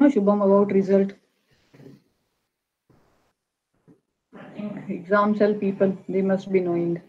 know, Shubham, about result? Exam cell people, they must be knowing.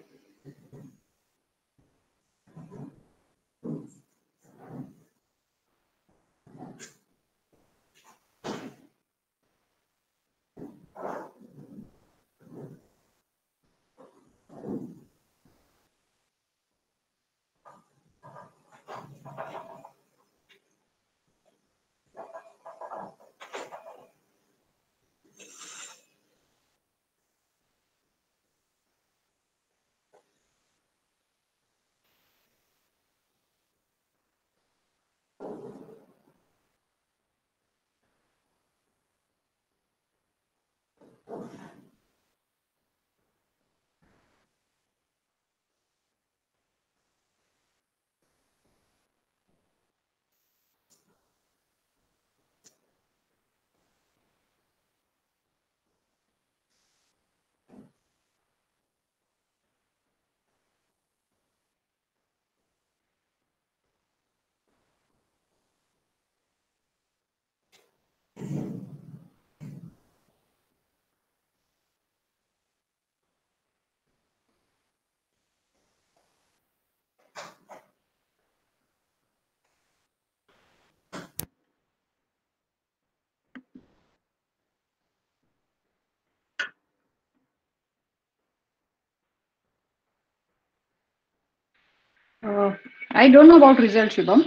I don't know about result, Shubham.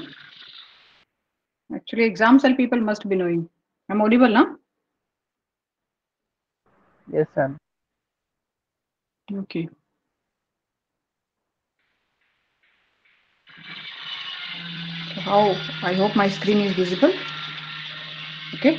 Actually, exam cell people must be knowing. I'm audible now? Yes, ma'am. Okay. So how? I hope my screen is visible. Okay.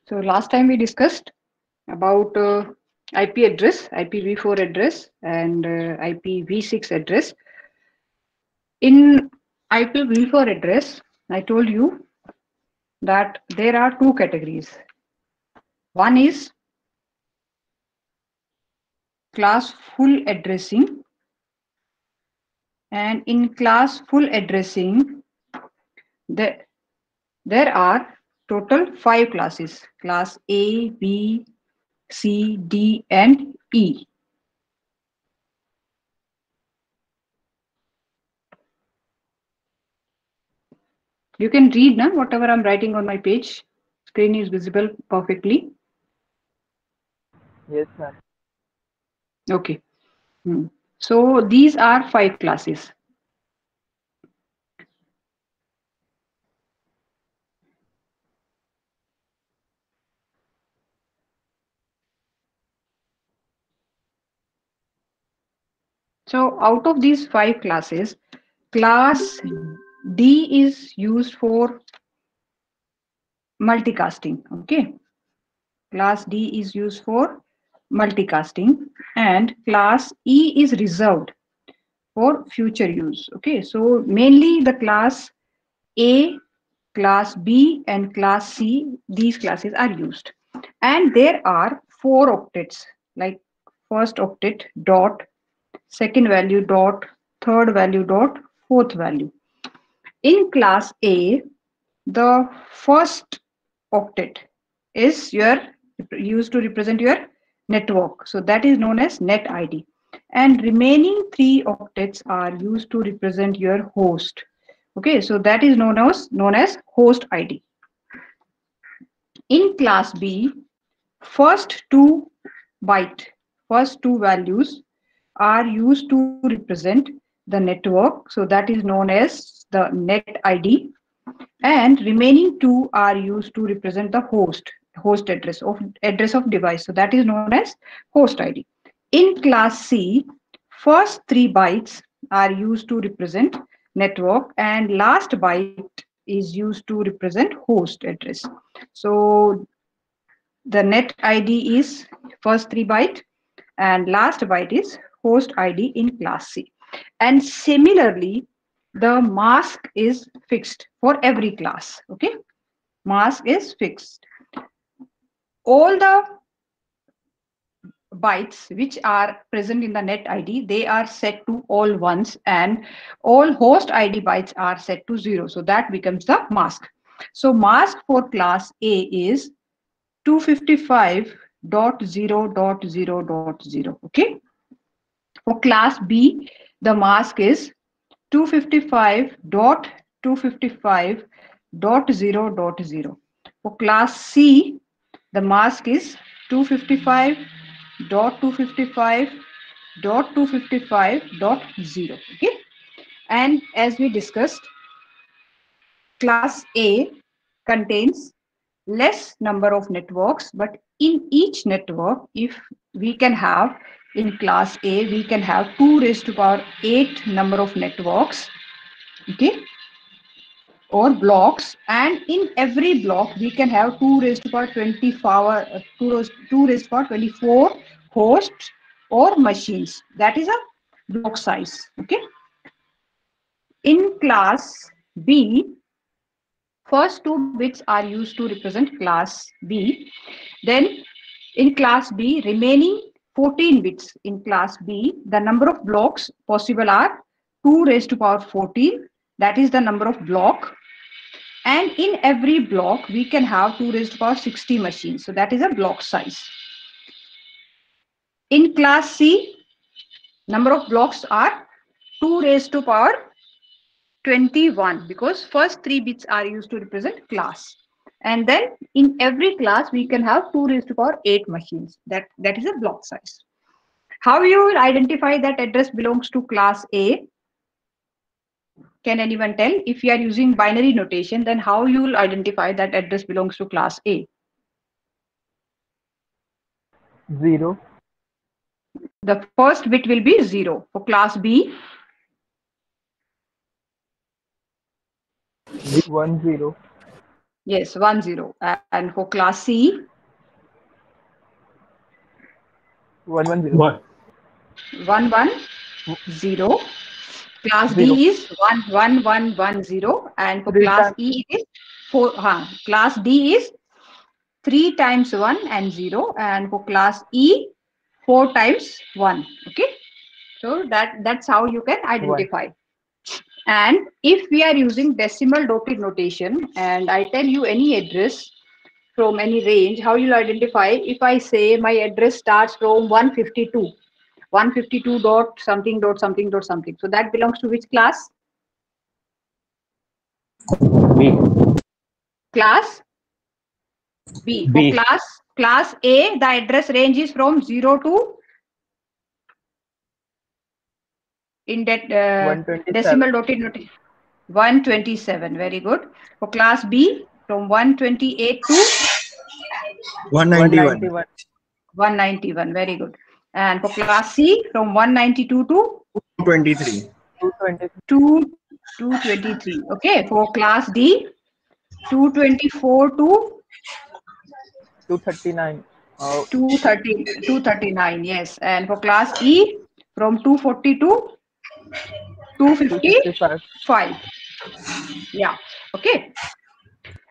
So last time we discussed about IP address, IPv4 address, and IPv6 address. In IPv4 address, I told you that there are two categories. One is class full addressing, and in class full addressing, there, there are total 5 classes: class A, B, C, D, and E. You can read now whatever I'm writing on my page. Screen is visible perfectly. Yes, ma'am. Okay. So these are 5 classes. So out of these 5 classes, class D is used for multicasting. Okay. Class D is used for multicasting, and class E is reserved for future use. Okay. So mainly the class A, class B, and class C, these classes are used. And there are 4 octets, like first octet dot, second value dot, third value dot, fourth value. In class A, the first octet is your used to represent your network. So that is known as net ID. And remaining 3 octets are used to represent your host. Okay, so that is known as host ID. In class B, first byte, first two values are used to represent the network. So that is known as the net ID. And remaining 2 are used to represent the host address of device. So that is known as host ID. In class C, first 3 bytes are used to represent network, and last byte is used to represent host address. So the net ID is first 3 byte and last byte is host ID in class C. And similarly, the mask is fixed for every class. Okay, mask is fixed. All the bytes which are present in the net ID, they are set to all ones, and all host ID bytes are set to 0. So that becomes the mask. So mask for class A is 255.0.0.0. Okay. For class B, the mask is 255.255.0.0. For class C, the mask is 255.255.255.0. Okay. And as we discussed, class A contains less number of networks, but in each network, if we can have in class A, we can have 2 raised to power 8 number of networks, okay, or blocks, and in every block we can have 2 raised to power 24 hosts or machines. That is a block size. Okay. In class B, first 2 bits are used to represent class B. Then in class B, remaining 14 bits in class B, the number of blocks possible are 2 raised to power 14. That is the number of block. And in every block, we can have 2 raised to power 60 machines. So that is a block size. In class C, number of blocks are 2 raised to power 21, because first 3 bits are used to represent class. And then in every class, we can have 2 raised to power 8 machines. That is a block size. How you will identify that address belongs to class A? Can anyone tell? If you are using binary notation, then how you will identify that address belongs to class A? 0. The first bit will be 0. For class B, 1 0. Yes, 1 0. And for class C, 1 1 0. 1 1 0. Class D is 1 1 1 1 0. And for class E, it is 4. Class D is 3 times 1 and 0. And for class E, 4 times 1. Okay. So that's how you can identify. And if we are using decimal dotted notation, and I tell you any address from any range, how you'll identify? If I say my address starts from 152 dot something dot something dot something, so that belongs to which class? B. Class B. For class A, the address range is from 0 to in that decimal dotted notation 127. Very good. For class B, from 128 to 191. 191. Very good. And for class C, from 192 to 223. 223. Okay. For class D, 224 to 239. 239. Yes. And for class E, from 240 to 255. Yeah. Okay.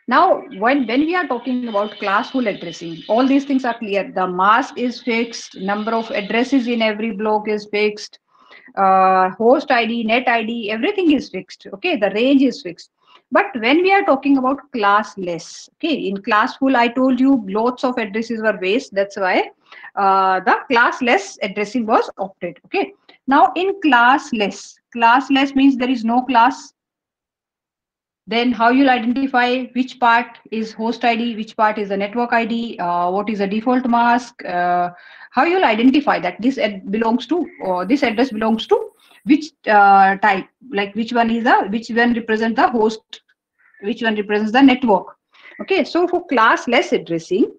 Now, when we are talking about class full addressing, all these things are clear. The mask is fixed, number of addresses in every block is fixed, host ID, net ID, everything is fixed. Okay, the range is fixed. But when we are talking about classless, okay, in class full, I told you lots of addresses were waste. That's why the classless addressing was opted. Okay. Now in classless means there is no class. Then how you'll identify which part is host ID, which part is the network ID, what is the default mask, how you'll identify that this belongs to, or this address belongs to which type, like which one represents the host, which one represents the network. Okay, so for classless addressing,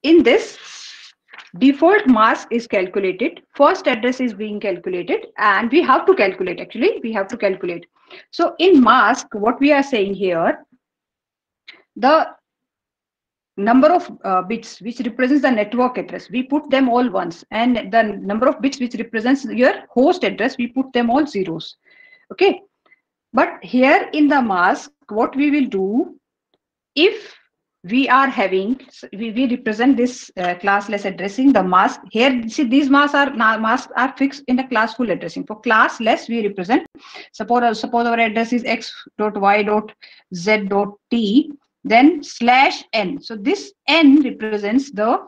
in this, default mask is calculated, first address is being calculated, and we have to calculate, actually we have to calculate. So in mask, what we are saying here, the number of bits which represents the network address, we put them all ones, and the number of bits which represents your host address, we put them all zeros. Okay, but here in the mask, what we will do, if we are having, we represent this classless addressing, the mask here, see these masks are fixed in the classful addressing. For classless, we represent, suppose our address is x.y.z.t, then /n. So this n represents the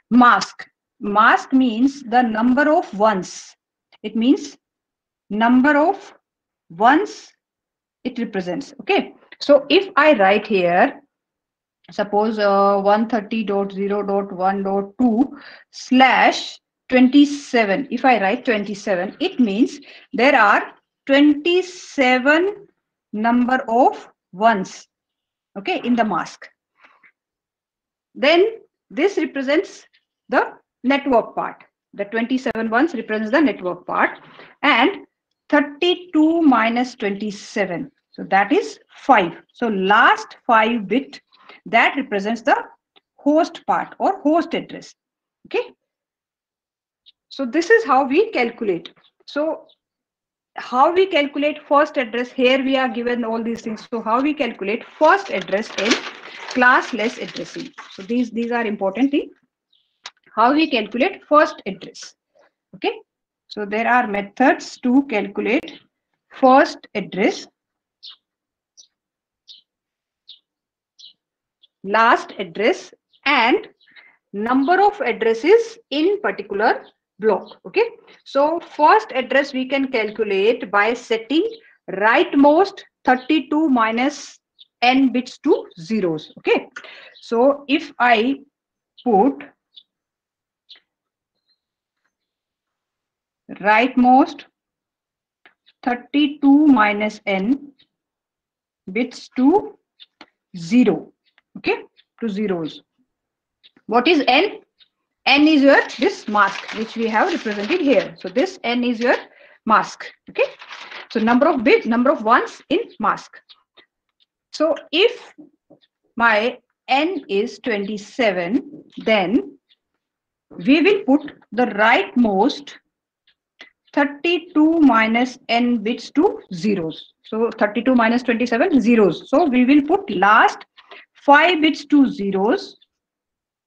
mask. Mask means the number of ones. It means number of ones it represents. Okay, so if I write here, suppose 130.0.1.2/27, if I write 27, it means there are 27 number of ones, okay, in the mask. Then this represents the network part. The 27 ones represents the network part, and 32 minus 27, so that is 5. So last 5 bit, that represents the host part or host address. Okay, so this is how we calculate. So how we calculate first address, here we are given all these things. So how we calculate first address in classless addressing. So these are important things. How we calculate first address. Okay, so there are methods to calculate first address, last address, and number of addresses in particular block. Okay, so first address we can calculate by setting rightmost 32 minus n bits to zeros. Okay, so if I put rightmost 32 minus n bits to 0, okay, to zeros. What is n? N is your this mask which we have represented here. So this n is your mask. Okay, so number of bits, number of ones in mask. So if my n is 27, then we will put the rightmost 32 minus n bits to zeros. So 32 minus 27, zeros. So we will put last 5 bits to zeros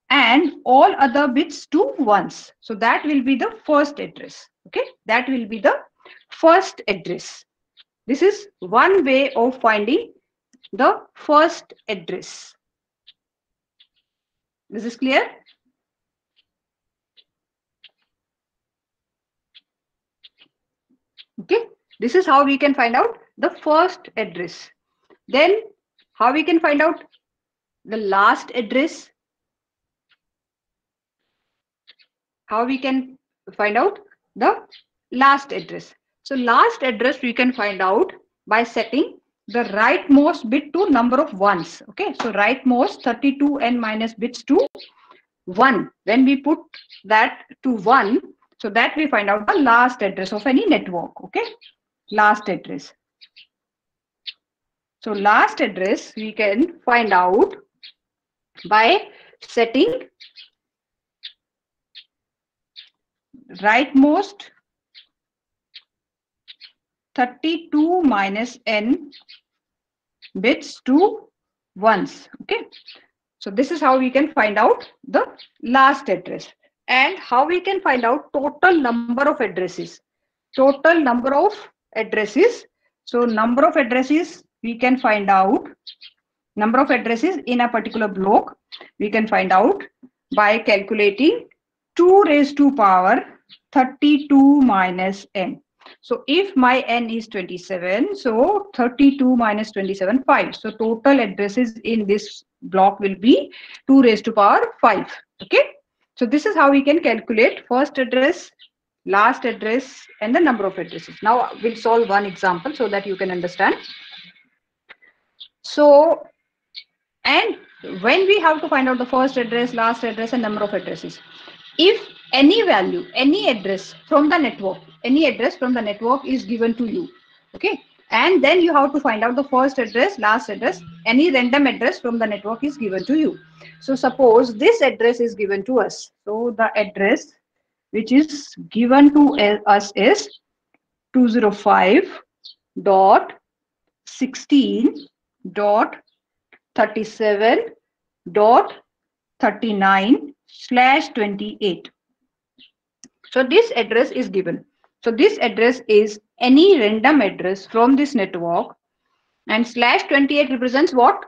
and all other bits to ones. So that will be the first address. Okay, that will be the first address. This is one way of finding the first address. This is clear? Okay, this is how we can find out the first address. Then how we can find out the last address? How we can find out the last address? So last address we can find out by setting the rightmost bit to number of ones. Okay, so rightmost 32n minus bits to 1. When we put that to 1, so that we find out the last address of any network. Okay, last address. So last address we can find out by setting rightmost 32 minus n bits to ones. Okay, so this is how we can find out the last address. And how we can find out total number of addresses. Total number of addresses. So number of addresses we can find out. Number of addresses in a particular block we can find out by calculating 2 raised to power 32 minus n. So if my n is 27, so 32 minus 27, 5. So total addresses in this block will be 2 raised to power 5. Okay. So this is how we can calculate first address, last address, and the number of addresses. Now we'll solve one example so that you can understand. So, and when we have to find out the first address, last address, and number of addresses, if any value, any address from the network, any address from the network is given to you, okay, and then you have to find out the first address, last address, any random address from the network is given to you. So suppose this address is given to us. So the address which is given to us is 205.16.37.39/28. So this address is given. So this address is any random address from this network, and /28 represents what?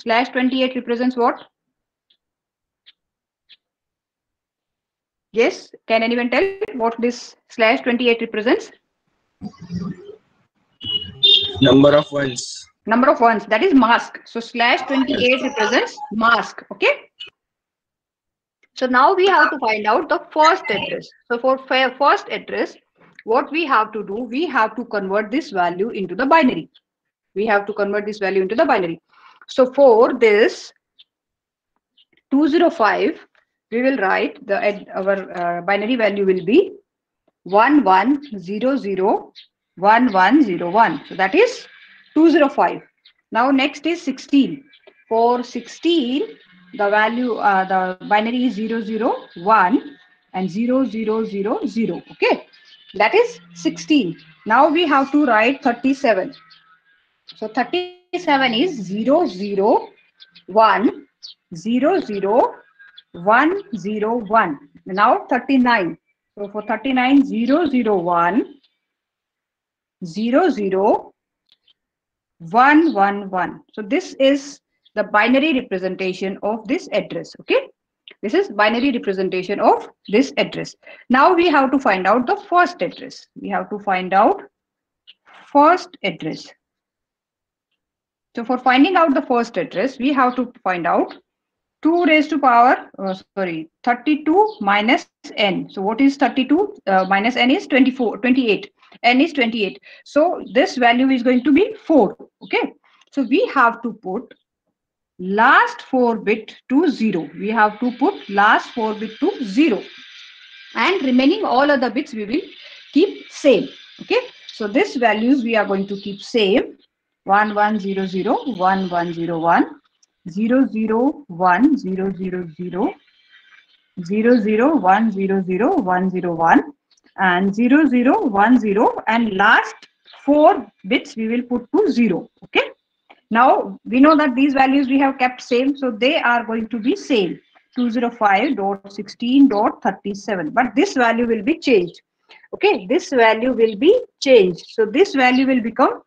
/28 represents what? Yes, can anyone tell what this /28 represents? Number of ones. Number of ones, that is mask. So /28 represents mask. Okay. So now we have to find out the first address. So for first address, what we have to do, we have to convert this value into the binary. We have to convert this value into the binary. So for this 205, we will write our binary value will be 11001101. So that is 205. Now next is 16. For 16, the value, the binary is 001 and 0000. Okay, that is 16. Now we have to write 37. So 37 is 001000101. Now 39. So for 39, 0010011. So this is the binary representation of this address. Okay, this is binary representation of this address. Now we have to find out the first address. We have to find out first address. So for finding out the first address, we have to find out 32 minus n. So what is 32 minus n is 28. N is 28. So this value is going to be 4. Okay. So we have to put last 4 bit to 0. We have to put last 4 bit to 0. And remaining all other bits we will keep same. Okay. So this values we are going to keep same. 1100, 1101, 001, 000, 001000101, and 0010, and last 4 bits we will put to 0. Okay. Now we know that these values we have kept same, so they are going to be same, 205.16.37, but this value will be changed. Okay, this value will be changed. So this value will become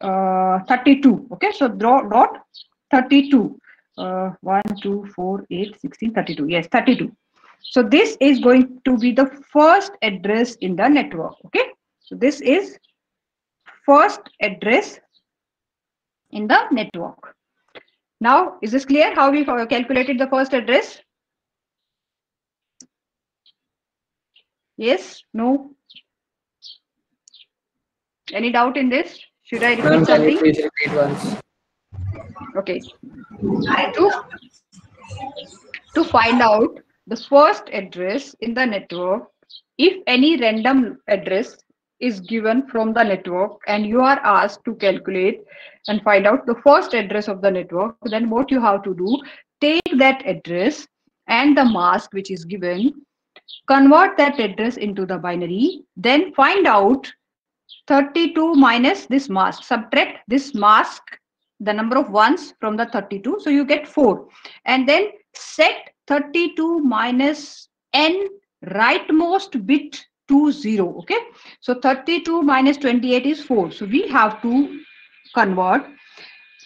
32. Okay, so dot 32. 1, 2, 4, 8, 16, 32. Yes, 32. So this is going to be the first address in the network. Okay, so this is first address in the network. Now, is this clear how we calculated the first address? Yes? No? Any doubt in this? Should I repeat something? Can you please repeat once? Okay. To find out the first address in the network, if any random address is given from the network and you are asked to calculate and find out the first address of the network, then what you have to do, take that address and the mask which is given, convert that address into the binary, then find out 32 minus this mask, subtract this mask, the number of ones from the 32, so you get 4, and then set 32 minus n rightmost bit to 0. Okay, so 32 minus 28 is 4, so we have to convert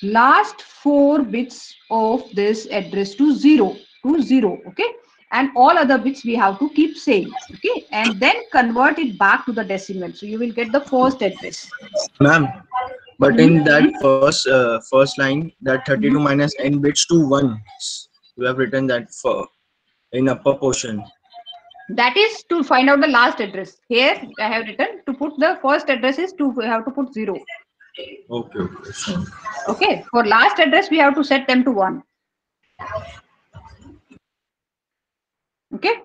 last 4 bits of this address to 0. Okay, and all other bits we have to keep same. Okay, and then convert it back to the decimal. So you will get the first address. Ma'am, but in that Mhm. first line, that 32 Mhm. minus n bits to 1, you have written that for in upper portion. That is to find out the last address. Here I have written to put the first address is to we have to put 0. Okay, okay, sure. Okay, for last address we have to set them to 1. Okay,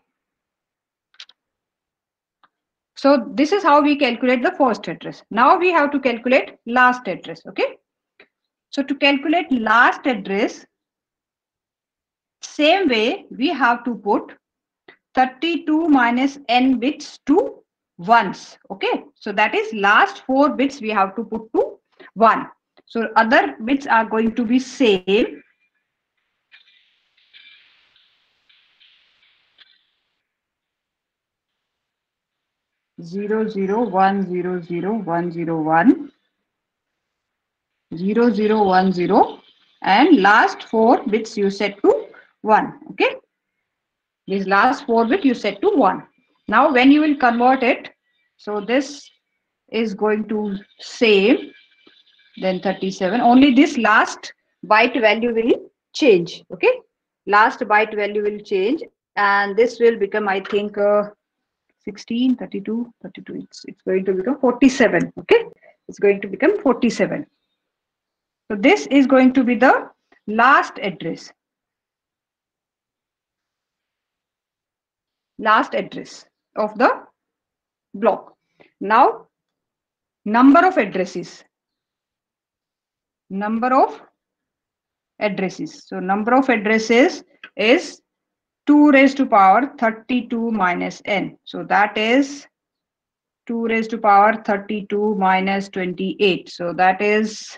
so this is how we calculate the first address. Now we have to calculate last address. Okay, so to calculate last address, same way we have to put 32 minus n bits to ones. Okay, so that is last 4 bits we have to put to 1. So other bits are going to be same. Zero zero 100 101 0010, and last 4 bits you set to 1. Okay, these last 4 bits you set to 1. Now when you will convert it, so this is going to same, then 37. Only this last byte value will change. Okay, last byte value will change, and this will become, I think, 16, 32, 32. It's going to become 47. Okay, it's going to become 47. So this is going to be the last address. Last address of the block. Now, number of addresses. Number of addresses. So number of addresses is 2 raised to power 32 minus n. So that is 2 raised to power 32 minus 28. So that is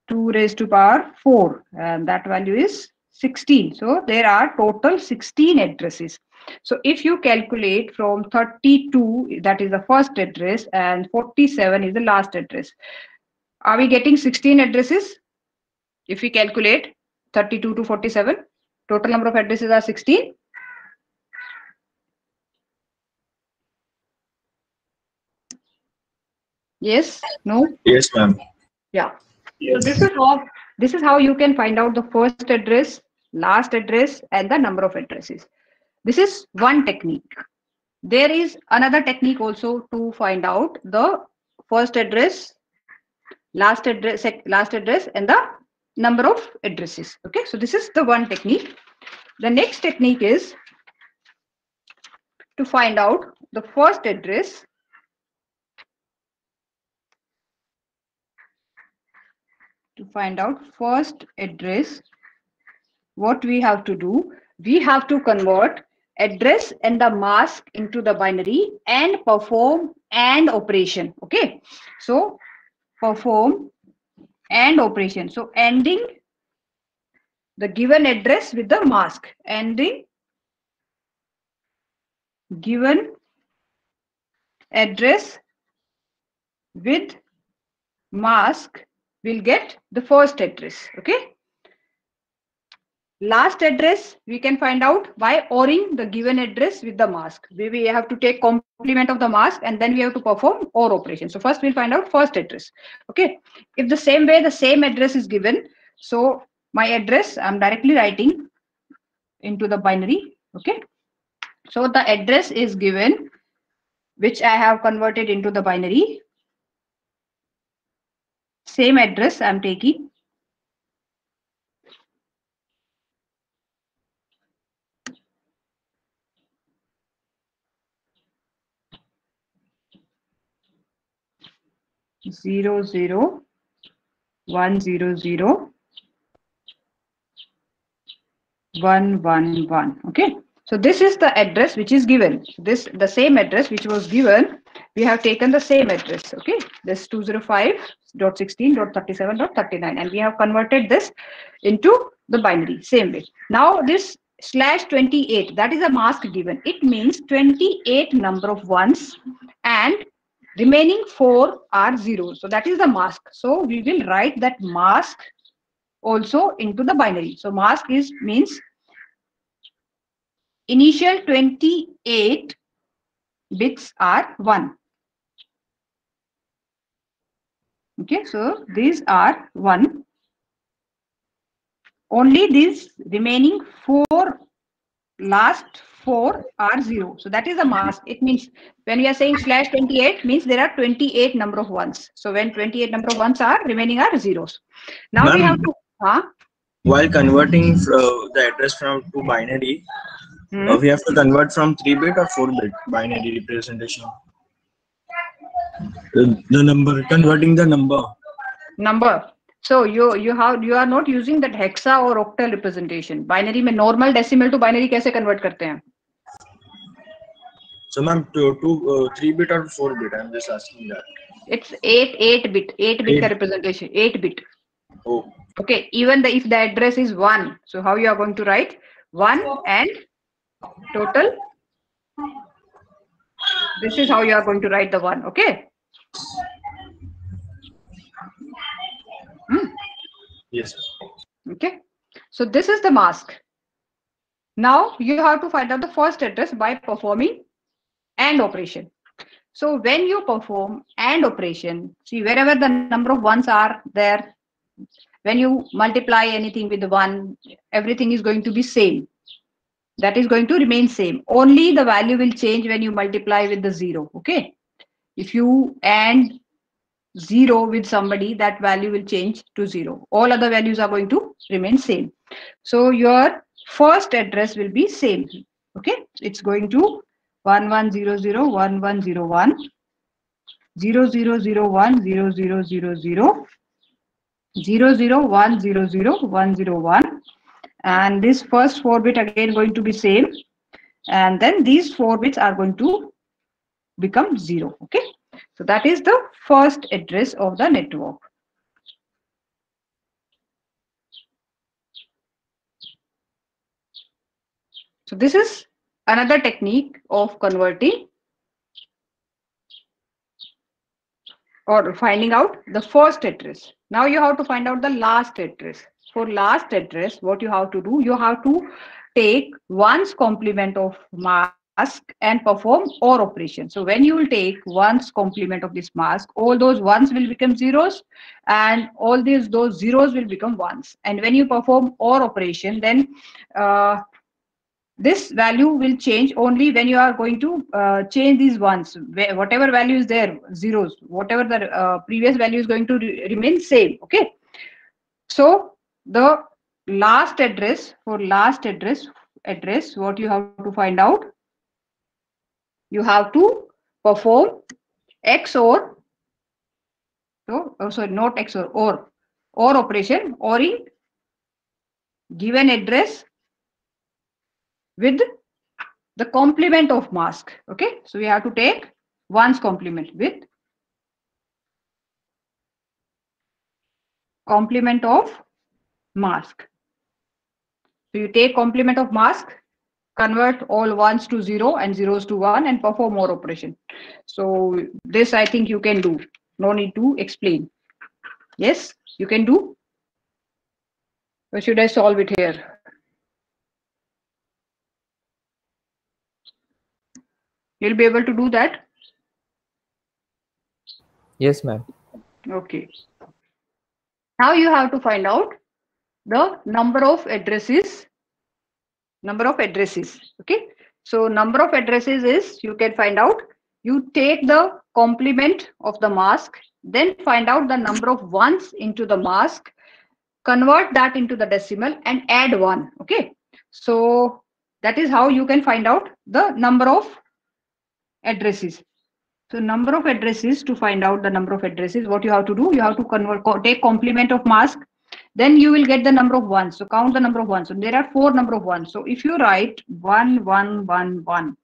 2 raised to power 4, and that value is 16. So there are total 16 addresses. So if you calculate from 32, that is the first address, and 47 is the last address. Are we getting 16 addresses? If we calculate 32 to 47, total number of addresses are 16. Yes? No? Yes, ma'am. Yeah. So this is how you can find out the first address, last address, and the number of addresses. This is one technique. There is another technique also to find out the first address, last address, and the number of addresses. Okay, so this is the one technique. The next technique is to find out the first address, what we have to do, we have to convert address and the mask into the binary and perform AND operation. Okay, so perform AND operation. So ending the given address with the mask, ending given address with mask will get the first address. Okay, last address we can find out by ORing the given address with the mask. We have to take complement of the mask, and then we have to perform OR operation. So first we'll find out first address. Okay, if the same way the same address is given, so my address I'm directly writing into the binary. Okay, so the address is given, which I have converted into the binary. Same address I'm taking. Zero zero 100 111. Okay, so this is the address which is given. This the same address which was given. We have taken the same address. Okay, this 205.16.37.39, and we have converted this into the binary same way. Now this /28, that is a mask given. It means 28 number of ones, and remaining 4 are zeros. So that is the mask. So we will write that mask also into the binary. So mask is means initial 28 bits are 1. Okay, so these are 1. Only these remaining 4, last 4 are 0. So that is the mask. It means when we are saying slash 28 means there are 28 number of ones. So when 28 number of ones are remaining are zeros. Now we have to while converting the address from to binary, we have to convert from 3-bit or 4-bit binary representation. The number, converting the number. So you are not using that hexa or octal representation. Binary में normal decimal to binary कैसे convert करते हैं? So ma'am, to 3-bit or 4-bit? I'm just asking that. It's 8-bit का representation. 8-bit. Oh. Okay. Even if the address is 1, so how you are going to write 1 and total? This is how you are going to write the 1. Okay. Yes. Okay. So this is the mask. Now you have to find out the first address by performing AND operation. So when you perform AND operation, see wherever the number of ones are there, when you multiply anything with 1, everything is going to be same. That is going to remain same. Only the value will change when you multiply with the 0. Okay. If you AND 0 with somebody, that value will change to 0. All other values are going to remain same. So your first address will be same. Okay. It's going to 1100 1101 0001 0000 00100 and this first 4 bit again going to be same, and then these 4 bits are going to become 0. Okay, so that is the first address of the network. So this is another technique of converting or finding out the first address. Now you have to find out the last address. For last address, what you have to do, you have to take 1's complement of mask and perform OR operation. So when you will take 1's complement of this mask, all those 1's will become zeros and all those zeros will become 1's. And when you perform OR operation, then this value will change only when you are going to change these ones. Whatever value is there, zeros, whatever the previous value is going to remain same. Okay. So the last address, for last address, what you have to find out, you have to perform XOR. So, sorry, not XOR, OR operation, ORing given address with the complement of mask. Okay, so we have to take 1's complement with complement of mask. So you take complement of mask, convert all 1's to 0 and 0's to 1 and perform OR operation. So this I think you can do. No need to explain. Yes, you can do. Or should I solve it here? You'll be able to do that? Yes, ma'am. Okay. Now you have to find out the number of addresses. Okay. So number of addresses is, you can find out, you take the complement of the mask, then find out the number of 1's into the mask, convert that into the decimal and add 1. Okay. So that is how you can find out the number of addresses. So number of addresses, to find out the number of addresses, what you have to do, you have to take complement of mask, then you will get the number of 1's. So count the number of 1's. So there are 4 number of 1's. So if you write 1 1 1 1,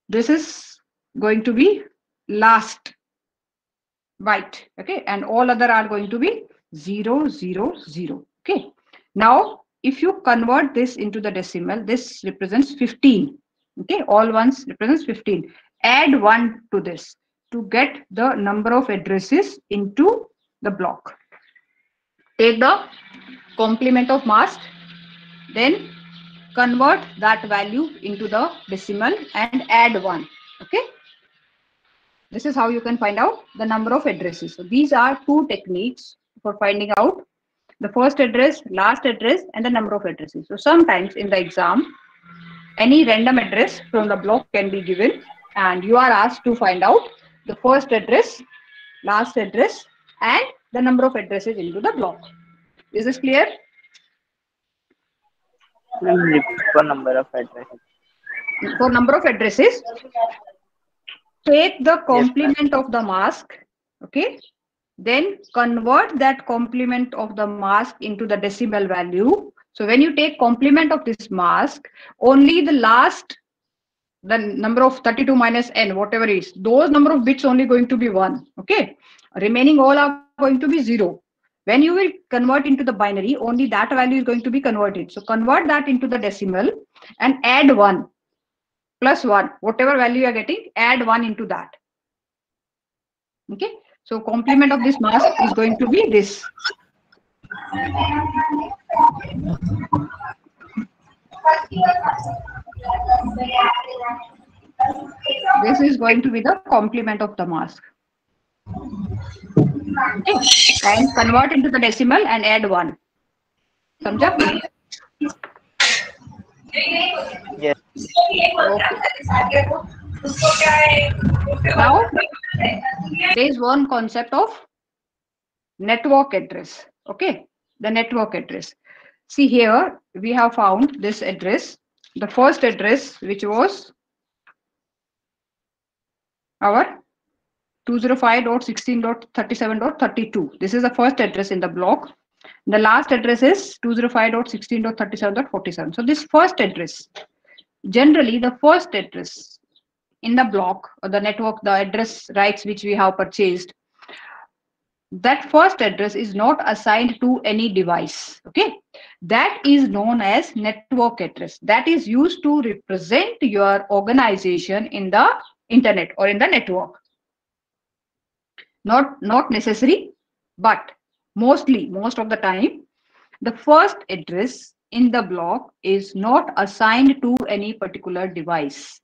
this is going to be last byte. Okay, and all other are going to be 0 0 0. Okay, now if you convert this into the decimal, this represents 15. Okay, all 1's represents 15. Add 1 to this to get the number of addresses into the block. Take the complement of mask, then convert that value into the decimal and add 1. Okay. This is how you can find out the number of addresses. So these are two techniques for finding out the first address, last address, and the number of addresses. So sometimes in the exam, any random address from the block can be given, and you are asked to find out the first address, last address, and the number of addresses into the block. Is this clear? Please repeat for number of addresses. For number of addresses, take the complement of the mask, okay? Then convert that complement of the mask into the decimal value. So when you take complement of this mask, only the last, the number of 32 minus n, whatever it is, those number of bits only going to be 1, okay? Remaining all are going to be 0. When you will convert into the binary, only that value is going to be converted. So convert that into the decimal and add 1 plus 1, whatever value you are getting, add 1 into that. Okay. So complement of this mask is going to be this. This is going to be the complement of the mask. Okay. And convert into the decimal and add 1. Samjha? Yes. Okay. Now, there is one concept of network address. Okay, the network address. See here, we have found this address. The first address, which was our 205.16.37.32. This is the first address in the block. The last address is 205.16.37.47. So this first address, generally the first address in the block or the network, the address rights which we have purchased, that first address is not assigned to any device. Okay, that is known as network address. That is used to represent your organization in the internet or in the network. Not necessary, but most of the time, the first address in the block is not assigned to any particular device.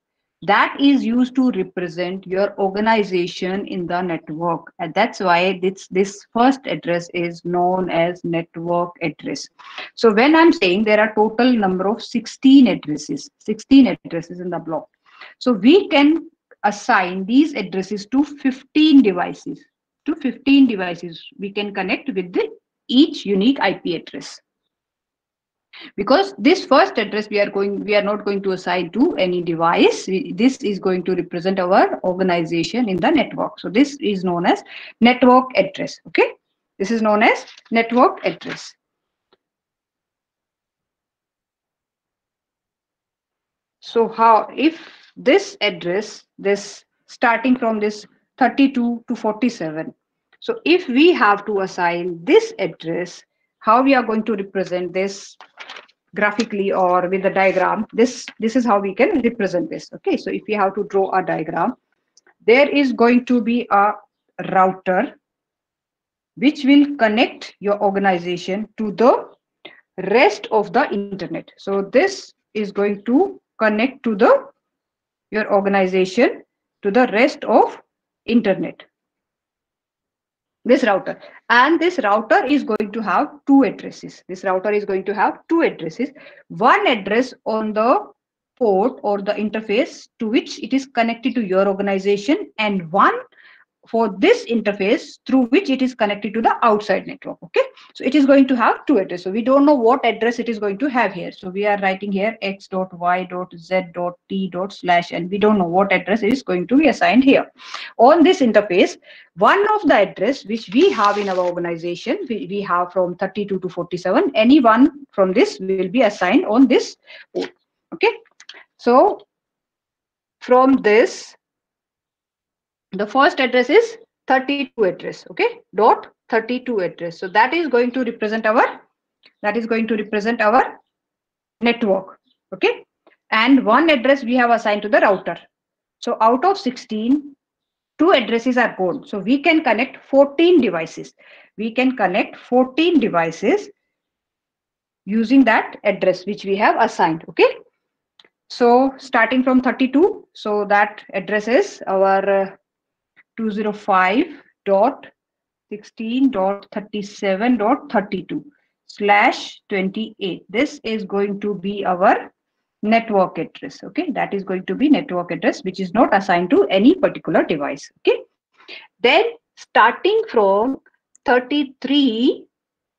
That is used to represent your organization in the network, and that's why this first address is known as network address. So when I'm saying there are total number of 16 addresses in the block, so we can assign these addresses to 15 devices. To 15 devices we can connect with each unique IP address. Because this first address we are not going to assign to any device. This is going to represent our organization in the network. So this is known as network address. Okay, this is known as network address. So how, if this address, this starting from this 32 to 47, so if we have to assign this address, how we are going to represent this graphically or with the diagram? This is how we can represent this. Okay, so if we have to draw a diagram, there is going to be a router which will connect your organization to the rest of the internet. So this is going to connect to your organization to the rest of internet. This router, and this router is going to have two addresses. This router is going to have two addresses. One address on the port or the interface to which it is connected to your organization, and one for this interface through which it is connected to the outside network. Okay, so it is going to have two addresses. So we don't know what address it is going to have here. So we are writing here x.y.z.t./ and we don't know what address is going to be assigned here. On this interface, one of the address which we have in our organization, we have from 32 to 47, any one from this will be assigned on this port. Okay, so from this, the first address is 32 address. Okay, dot 32 address. So that is going to represent our network. Okay, and one address we have assigned to the router. So out of 16, 2 addresses are gone. So we can connect 14 devices. We can connect 14 devices using that address which we have assigned. Okay. So starting from 32, so that address is our 205.16.37.32/28. This is going to be our network address. Okay, that is going to be network address which is not assigned to any particular device. Okay, then starting from 33,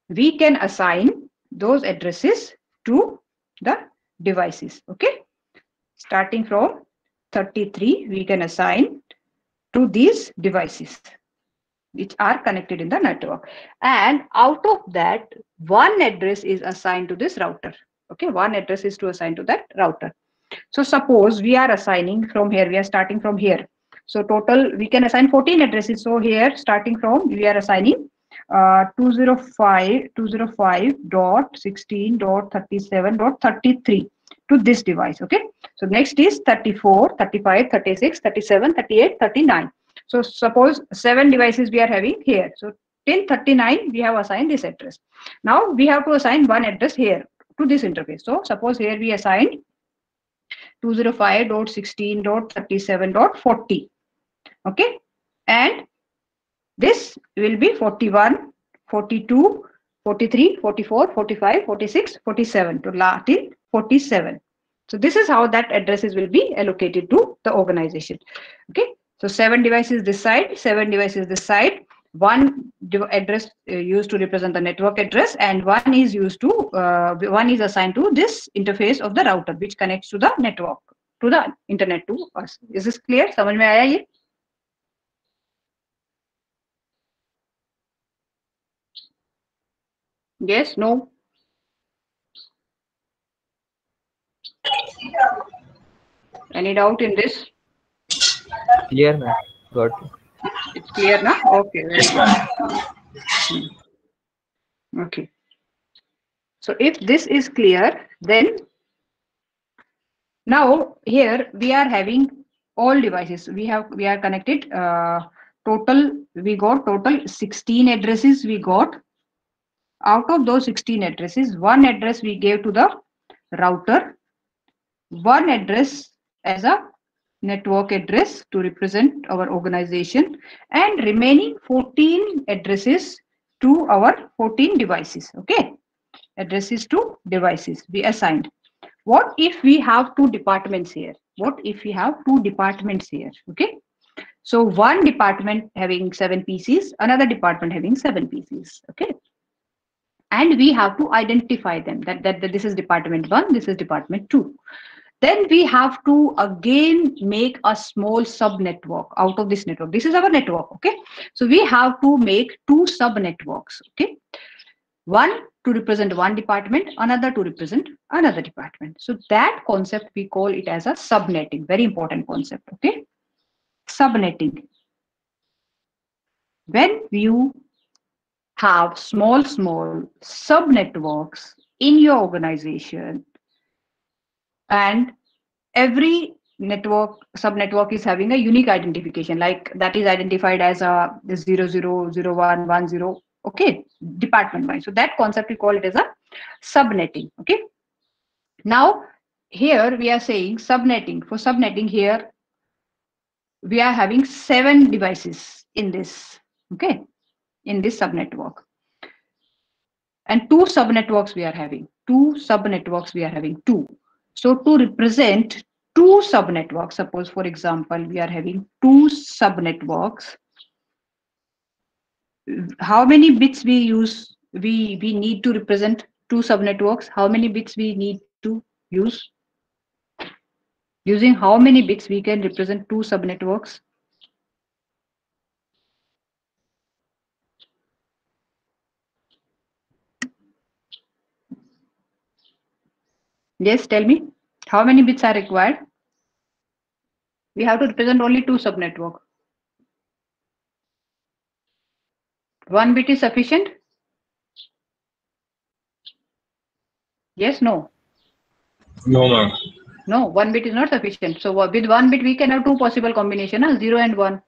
we can assign those addresses to the devices. Okay, starting from 33, we can assign to these devices which are connected in the network, and out of that, one address is assigned to this router. Okay, one address is to assign to that router. So suppose we are assigning from here, we are starting from here, so total we can assign 14 addresses. So here starting from, we are assigning 205.16.37.33 to this device. Okay, so next is 34, 35, 36, 37, 38, 39. So suppose 7 devices we are having here, so till 39 we have assigned this address. Now we have to assign one address here to this interface. So suppose here we assigned 205.16.37.40. Okay, and this will be 41, 42, 43, 44, 45, 46, 47 to till 47. So this is how that addresses will be allocated to the organization. Okay, so 7 devices this side, 7 devices this side. One address used to represent the network address, and one is used to one is assigned to this interface of the router which connects to the network, to the internet, to us. Is this clear? समझ में आया ये? Yes, no? Any doubt in this? Clear, ma'am. Got it. It's clear now? Okay, very good. Okay. So if this is clear, then now here we are having all devices. We are connected. We got total 16 addresses we got. Out of those 16 addresses, one address we gave to the router, one address as a network address to represent our organization, and remaining 14 addresses to our 14 devices. Okay, addresses to devices we assigned. What if we have 2 departments here? What if we have 2 departments here? Okay, so one department having 7 PCs, another department having 7 PCs. Okay, and we have to identify them that this is department 1, this is department 2. Then we have to again make a small sub network out of this network. This is our network. Okay, so we have to make 2 sub networks. Okay, one to represent one department, another to represent another department. So that concept we call it as a subnetting. Very important concept. Okay, subnetting. When you have small sub networks in your organization, and every network subnetwork is having a unique identification, like that is identified as a 000110. Okay, department wise. So that concept we call it as a subnetting. Okay, now here we are saying subnetting. For subnetting, here we are having 7 devices in this. Okay, in this subnetwork, and 2 subnetworks we are having. 2 subnetworks we are having 2. So to represent 2 subnetworks, suppose for example we are having 2 subnetworks, how many bits we use, we need to represent 2 subnetworks? How many bits we need to use? Using how many bits we can represent 2 subnetworks? Yes, tell me, how many bits are required? We have to represent only 2 subnetwork. 1 bit is sufficient? Yes, no? No, ma'am. No, 1 bit is not sufficient. So with 1 bit we can have 2 possible combinations, 0 and 1.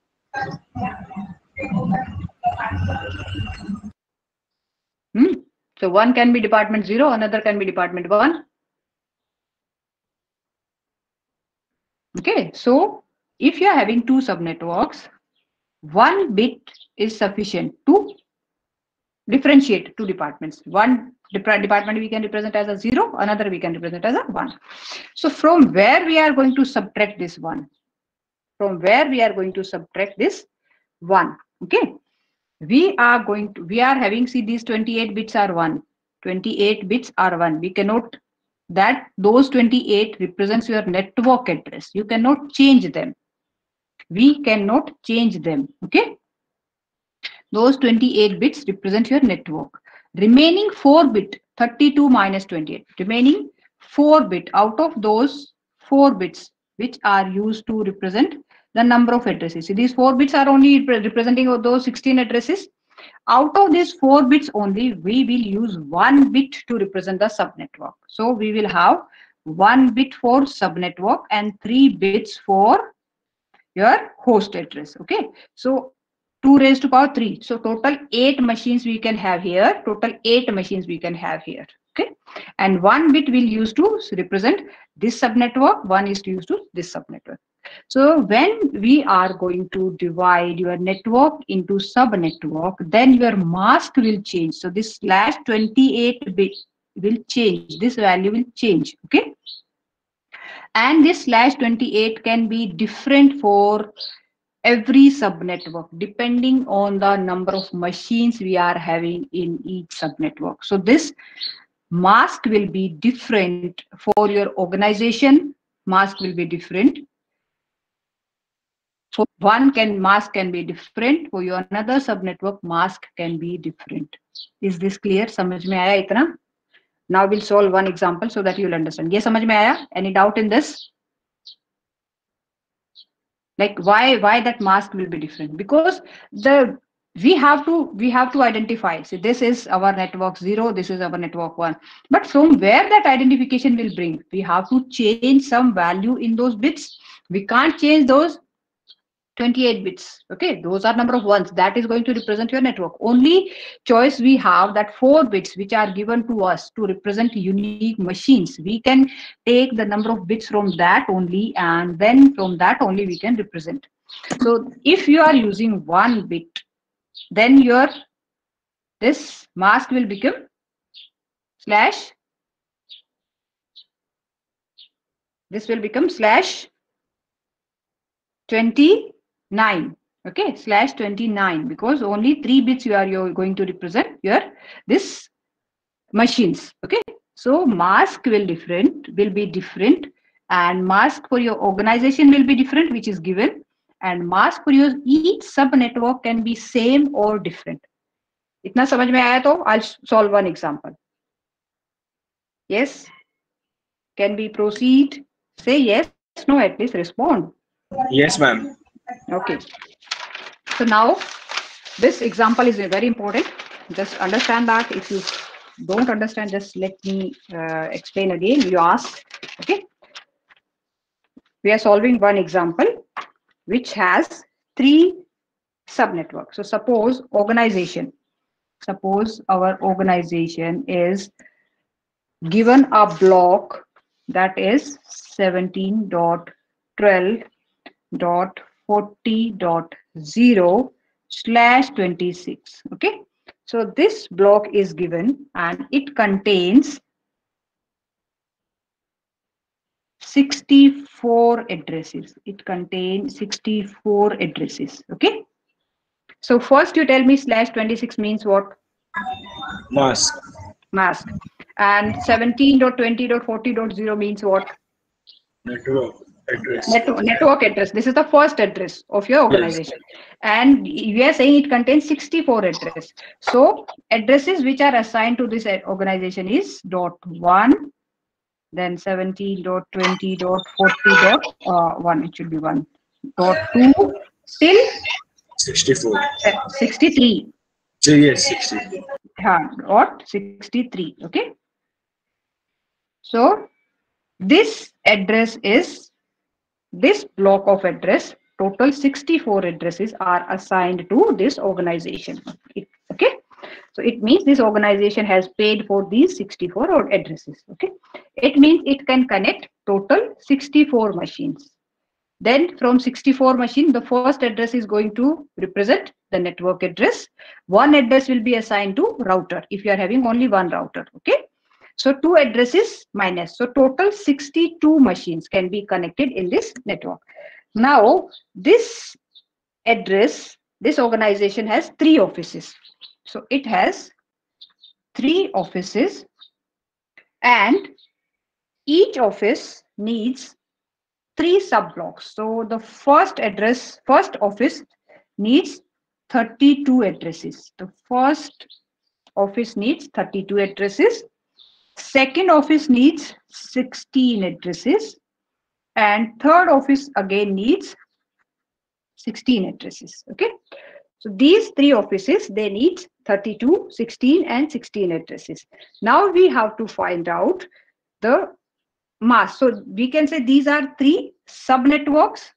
So one can be department 0, another can be department 1. Okay, so if you are having two subnetworks, one bit is sufficient to differentiate two departments. One department we can represent as a 0, another we can represent as a 1. So from where we are going to subtract this 1? From where we are going to subtract this 1? Okay, we are having, see, these 28 bits are 1. 28 bits are 1. We cannot, that those 28 represents your network address. You cannot change them. We cannot change them. Okay, those 28 bits represent your network. Remaining 4 bit, 32 minus 28, remaining 4 bit out of those 4 bits which are used to represent the number of addresses. See, these 4 bits are only representing those 16 addresses. Out of these 4 bits only, we will use 1 bit to represent the subnetwork. So we will have 1 bit for subnetwork and 3 bits for your host address. Okay, so 2 raised to power 3. So total 8 machines we can have here. Total 8 machines we can have here. Okay, and 1 bit will use to represent this subnetwork. 1 is used to this subnetwork. So when we are going to divide your network into subnetwork, then your mask will change. So this /28 bit will change. This value will change. Okay, and this /28 can be different for every subnetwork depending on the number of machines we are having in each subnetwork. So this mask will be different for your organization. Mask will be different. For one mask can be different. For your another subnetwork, mask can be different. Is this clear? समझ में आया इतना? Now we'll solve one example so that you'll understand. ये समझ में आया? Any doubt in this? Like why that mask will be different? Because we have to identify. So this is our network 0, this is our network 1. But from where that identification will bring? We have to change some value in those bits. We can't change those 28 bits. Okay, those are number of ones. That is going to represent your network. Only choice we have that 4 bits which are given to us to represent unique machines. We can take the number of bits from that only, and then from that only we can represent. So if you are using 1 bit, then your this mask will become slash. This will become /29. Okay, /29, because only 3 bits you're going to represent your this machines. Okay, so mask will be different, and mask for your organization will be different, which is given, and mask for your each sub network can be same or different. इतना समझ में आया तो I'll solve one example. Yes, can we proceed? Say yes, no, at least respond. Yes, ma'am. Okay. So now this example is very important. Just understand that. If you don't understand, just let me explain again. You ask. Okay. We are solving one example which has 3 subnetworks. So suppose organization. Suppose our organization is given a block that is 17.12.40.0/26. Okay, so this block is given and it contains 64 addresses. It contains 64 addresses. Okay, so first you tell me /26 means what? Mask. Mask. And 17.20.40.0 means what? Network address. Network address. This is the first address of your organization. Yes. And we are saying it contains 64 addresses. So addresses which are assigned to this organization is .1, then 17.20.40.1. It should be 1. .2 till 64. 63. Yes, 63. Or 63. Okay. So this address is this block of address. Total 64 addresses are assigned to this organization. Okay. So it means this organization has paid for these 64 addresses. Okay, it means it can connect total 64 machines. Then from 64 machine, the first address is going to represent the network address. One address will be assigned to router if you are having only one router. Okay, so 2 addresses minus. So total 62 machines can be connected in this network. Now this address, this organization has 3 offices. So it has 3 offices, and each office needs 3 sub-blocks. So the first office needs 32 addresses. The first office needs 32 addresses. Second office needs 16 addresses. And third office again needs 16 addresses. Okay. So these 3 offices, they need 32, 16 and 16 addresses. Now we have to find out the mask. So we can say these are 3 subnetworks.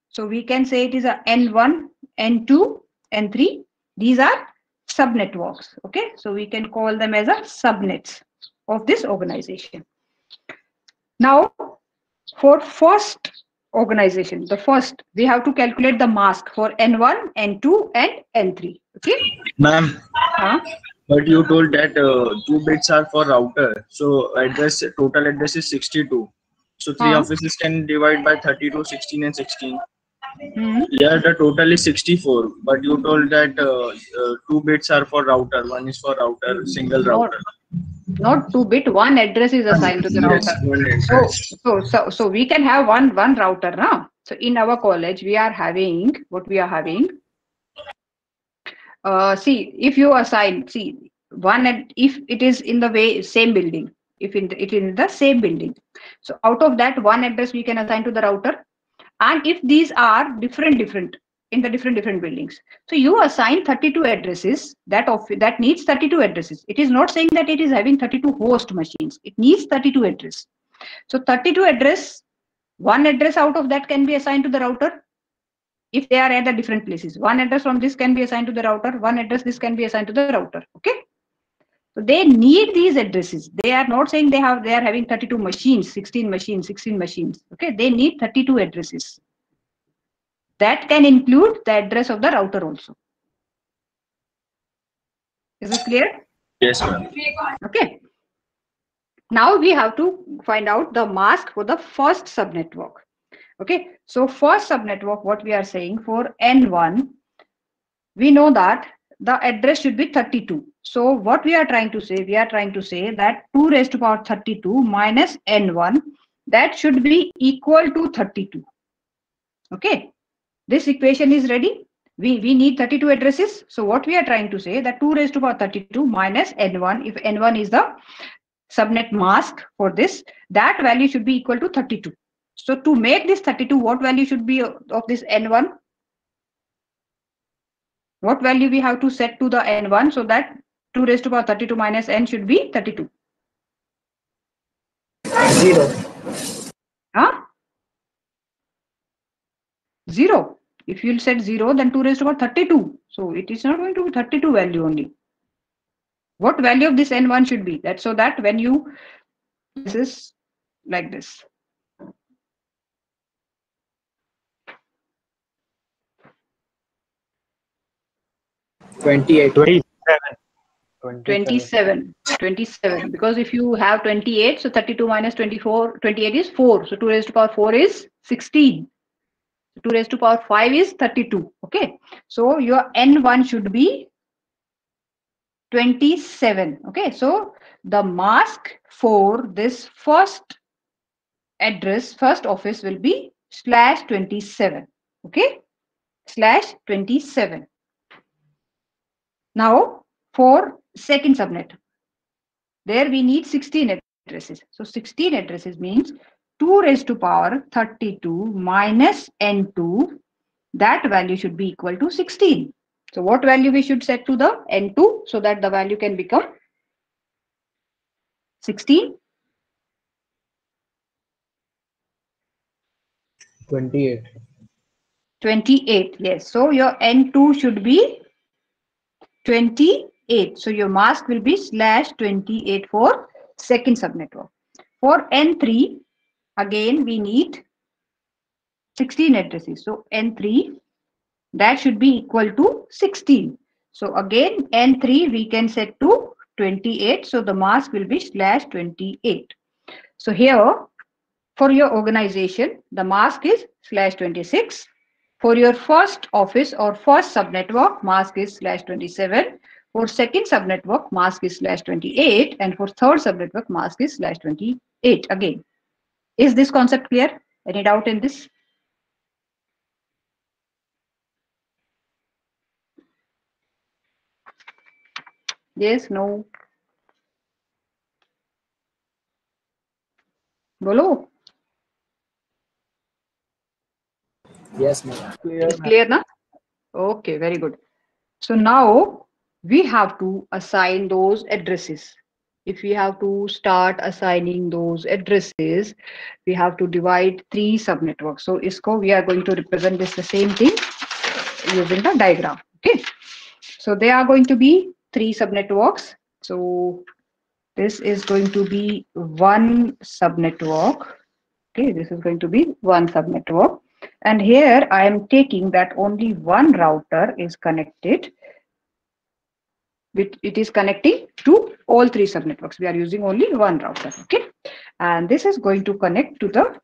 So we can say it is a N1, N2, N3. These are subnetworks. Okay, so we can call them as a subnets of this organization. Now, for first organization, we have to calculate the mask for N1, N2, and N3. Okay, Ma'am. But you told that 2 bits are for router. So total address is 62. So 3 offices can divide by 32, 16 and 16. Yeah, the total is 64. But you told that 2 bits are for router. One is for router, single router. Not 2 bit. One address is assigned to the router. So we can have one router now. So in our college, we are having what we are having. See, if you assign, see, one, if it is in the same building, if it is in the same building, so out of that one address we can assign to the router. And if these are different in the different buildings, so you assign 32 addresses, that needs 32 addresses. It is not saying that it is having 32 host machines. It needs 32 address. So 32 address, one address out of that can be assigned to the router. If they are at the different places, one address from this can be assigned to the router, one address this can be assigned to the router. Okay, so they need these addresses. They are not saying they are having 32 machines, 16 machines, 16 machines. Okay, they need 32 addresses. That can include the address of the router also. Is it clear? Yes, ma'am. Okay. Now we have to find out the mask for the first subnetwork. Okay, so first subnetwork, what we are saying for N1, we know that the address should be 32. So what we are trying to say, that 2 raised to power 32 minus N1, that should be equal to 32. Okay, this equation is ready. We need 32 addresses. So what we are trying to say, that 2 raised to power 32 minus N1, if N1 is the subnet mask for this, that value should be equal to 32. So to make this 32, what value should be of this N1? What value we have to set to the N1 so that 2 raised to power 32 minus N should be 32? 0. Huh? 0. If you'll set 0, then 2 raised to power 32. So it is not going to be 32 value only. What value of this N1 should be? That so that when you, this is like this. 28. 27, because if you have 28, so 32 minus 24, 28 is 4. So 2 raised to power 4 is 16. 2 raised to power 5 is 32. Okay, so your N1 should be 27. Okay, so the mask for this first address, first office will be /27. Okay, /27. Now for second subnet, there we need 16 addresses. So 16 addresses means 2 raised to power 32 minus N2, that value should be equal to 16. So what value we should set to the N2 so that the value can become 16? 28. 28, yes. So your N2 should be 28. 28. So your mask will be /28 for second subnetwork. For N3, again we need 16 addresses. So N3, that should be equal to 16. So again N3 we can set to 28. So the mask will be /28. So here for your organization, the mask is /26. For your first office or first subnetwork, mask is /27. For second subnetwork, mask is /28. And for third subnetwork, mask is /28 again. Is this concept clear? Any doubt in this? Yes, no? Bolo? Yes, ma'am. It's clear now? Okay, very good. So now we have to assign those addresses. If we have to start assigning those addresses, we have to divide 3 subnetworks. So ISCO, we are going to represent this the same thing using the diagram. Okay. So they are going to be 3 subnetworks. So this is going to be one subnetwork. Okay, this is going to be one subnetwork. And here I am taking that only one router is connected. It is connecting to all 3 subnetworks. We are using only one router. Okay, and this is going to connect to the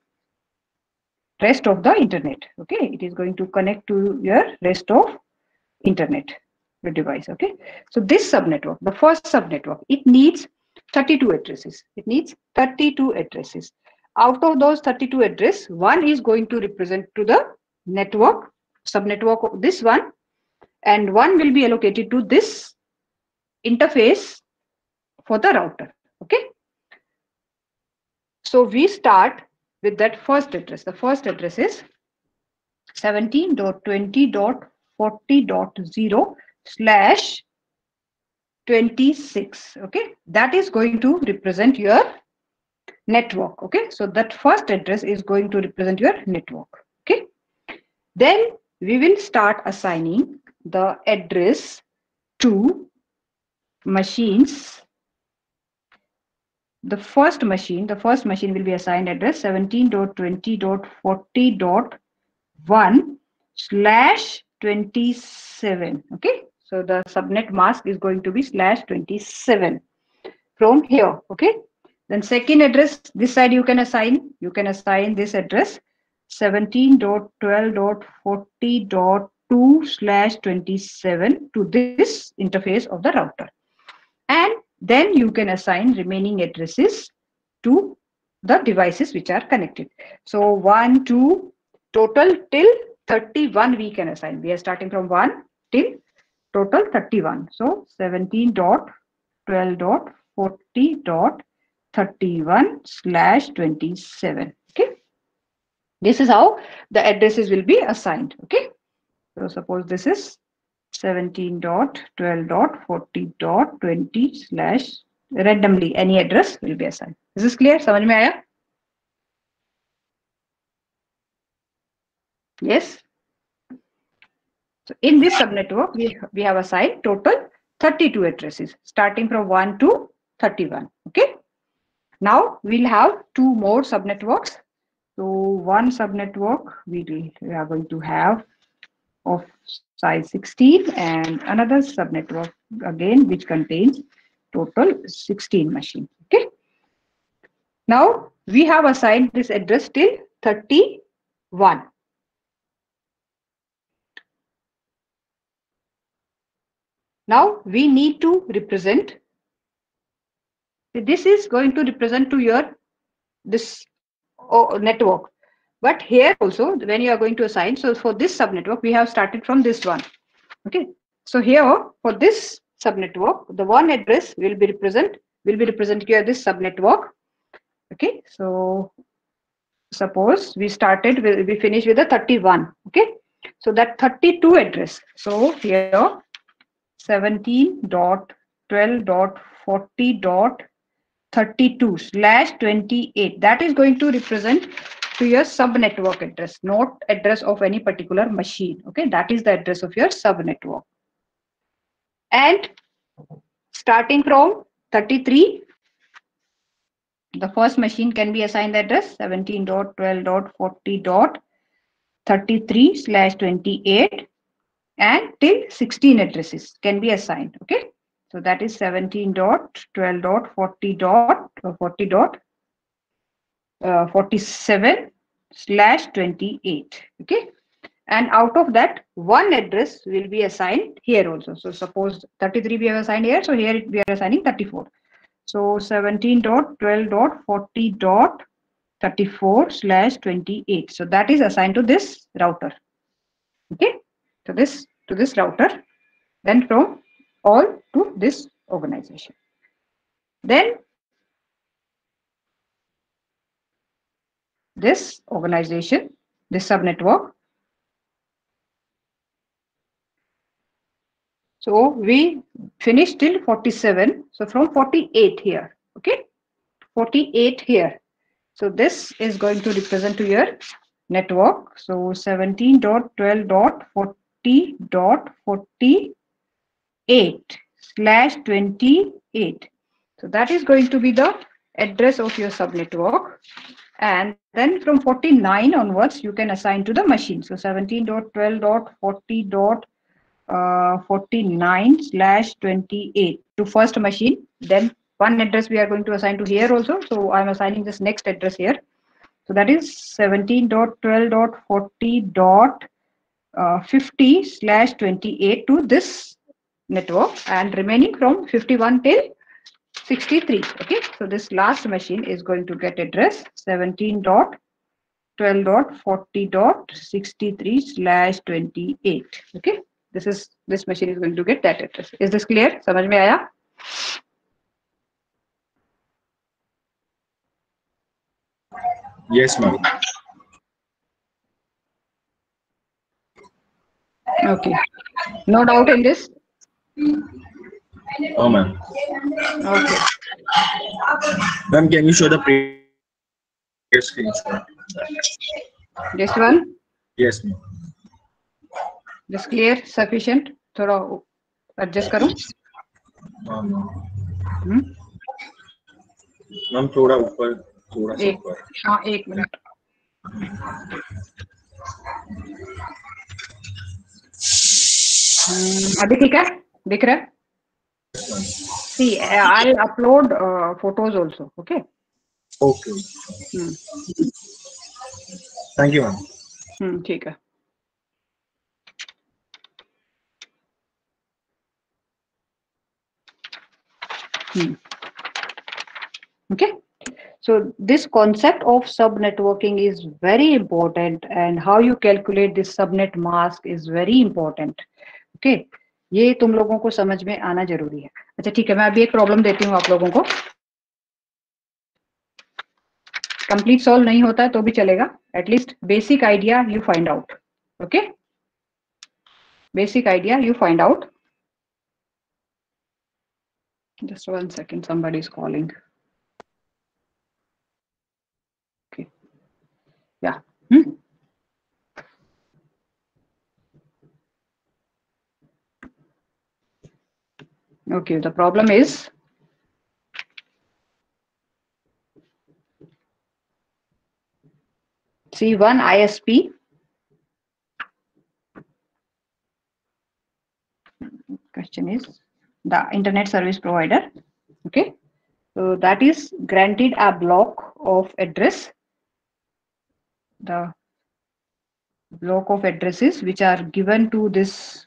rest of the internet. Okay, it is going to connect to your rest of internet, the device. Okay, so this subnetwork, the first subnetwork, it needs 32 addresses. It needs 32 addresses. Out of those 32 address, one is going to represent to the network, subnetwork of this one, and one will be allocated to this interface for the router. Okay, so we start with that first address. The first address is 17.20.40.0/26. Okay, that is going to represent your network. Okay, so that first address is going to represent your network. Okay, then we will start assigning the address to machines. The first machine will be assigned address 17.20.40.1/27. Okay, so the subnet mask is going to be /27 from here. Okay, then second address, this side you can assign this address 17.12.40.2/27 to this interface of the router. And then you can assign remaining addresses to the devices which are connected. So 1, 2, total till 31 we can assign. We are starting from 1 till total 31. So 17.12.40.31/27. Okay, this is how the addresses will be assigned. Okay, so suppose this is 17.12.40.20/ randomly any address will be assigned. Is this clear? समझ में आया? Yes. So in this subnetwork, we have assigned total 32 addresses starting from 1 to 31. Okay. Now we'll have 2 more subnetworks. So one subnetwork we are going to have of size 16 and another subnetwork again which contains total 16 machines. Okay. Now we have assigned this address till 31. Now we need to represent. This is going to represent to your this network. But here also when you are going to assign, so for this subnetwork we have started from this one. Okay, so here for this subnetwork the one address will be represented here this subnetwork. Okay, so suppose we finished with the 31. Okay, so that 32 address, so here 17.12.40.32/28, that is going to represent to your subnetwork address, not address of any particular machine. Okay, that is the address of your subnetwork. And starting from 33, the first machine can be assigned the address 17.12.40.33/28 and till 16 addresses can be assigned. Okay, so that is 17.12.40.47/28. Okay, and out of that, one address will be assigned here also. So suppose 33 we have assigned here, so here we are assigning 34. So 17.12.40.34/28. So that is assigned to this router. Okay, to this router, then from all to this organization. Then this organization, this subnetwork. So we finished till 47. So from 48 here, okay, 48 here. So this is going to represent to your network. So 17.12.40.48/28. So that is going to be the address of your subnetwork. And then from 49 onwards, you can assign to the machine. So 17.12.40.49/28 to first machine. Then one address we are going to assign to here also. So I'm assigning this next address here. So that is 17.12.40.50/28 to this network, and remaining from 51 till 63. Okay, so this last machine is going to get address 17.12.40.63/28. Okay, this machine is going to get that address. Is this clear? समझ में आया? Yes, ma'am. Okay, no doubt in this? Oh, ma'am. Okay. Ma'am, can you show the previous screenshot? This one? Yes, ma'am. This clear? Sufficient? थोड़ा adjust करूं? Ma'am थोड़ा ऊपर, थोड़ा सा ऊपर. हाँ, एक मिनट. अभी ठीक है? दिख रहा है? See, I'll upload photos also. Okay. Okay. Thank you, ma'am. ठीक है. Okay. So this concept of subnetworking is very important, and how you calculate this subnet mask is very important. Okay. ये तुम लोगों को समझ में आना जरूरी है. अच्छा ठीक है, मैं अभी एक प्रॉब्लम देती हूँ आप लोगों को. कंप्लीट सॉल्व नहीं होता है तो भी चलेगा. At least basic idea you find out. Okay, basic idea you find out. Just 1 second, somebody is calling. Okay. Yeah. Okay, the problem is see, one ISP question is the internet service provider. Okay, so that is granted a block of address. The block of addresses which are given to this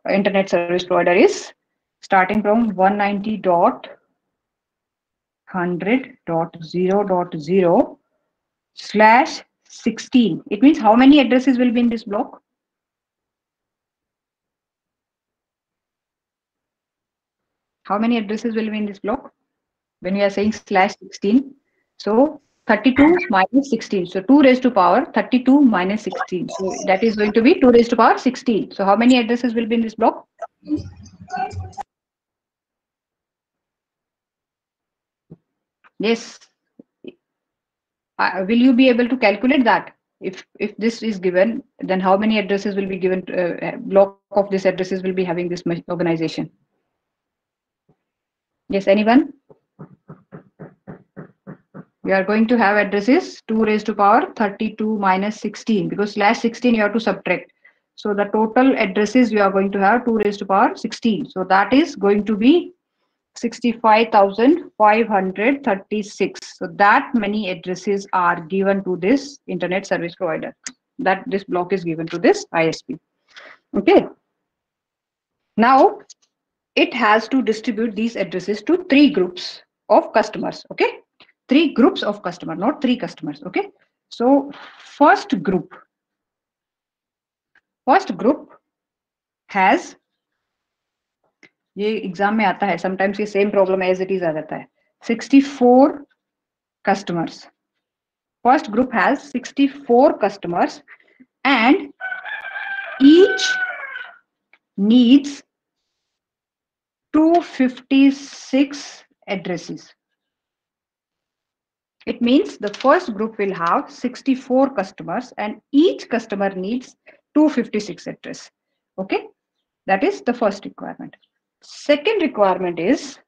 internet service provider is starting from 190.100.0.0/16. It means how many addresses will be in this block? How many addresses will be in this block when we are saying /16? So 32 minus 16. So 2 raised to power 32 minus 16. So that is going to be 2 raised to power 16. So how many addresses will be in this block? Yes. Will you be able to calculate that? If this is given, then how many addresses will be given? Block of these addresses will be having this organization. Yes, anyone? We are going to have addresses 2 raised to power 32 minus 16, because slash 16 you have to subtract. So the total addresses you are going to have 2 raised to power 16. So that is going to be 65,536. So that many addresses are given to this internet service provider. That this block is given to this ISP. Okay. Now it has to distribute these addresses to 3 groups of customers. Okay. 3 groups of customer, not 3 customers. Okay. So first group has, ये exam में आता है, sometimes ये same problem as it is आ जाता है, 64 customers. First group has 64 customers and each needs 256 addresses. It means the first group will have 64 customers and each customer needs 256 address. Okay, that is the first requirement. Second requirement is,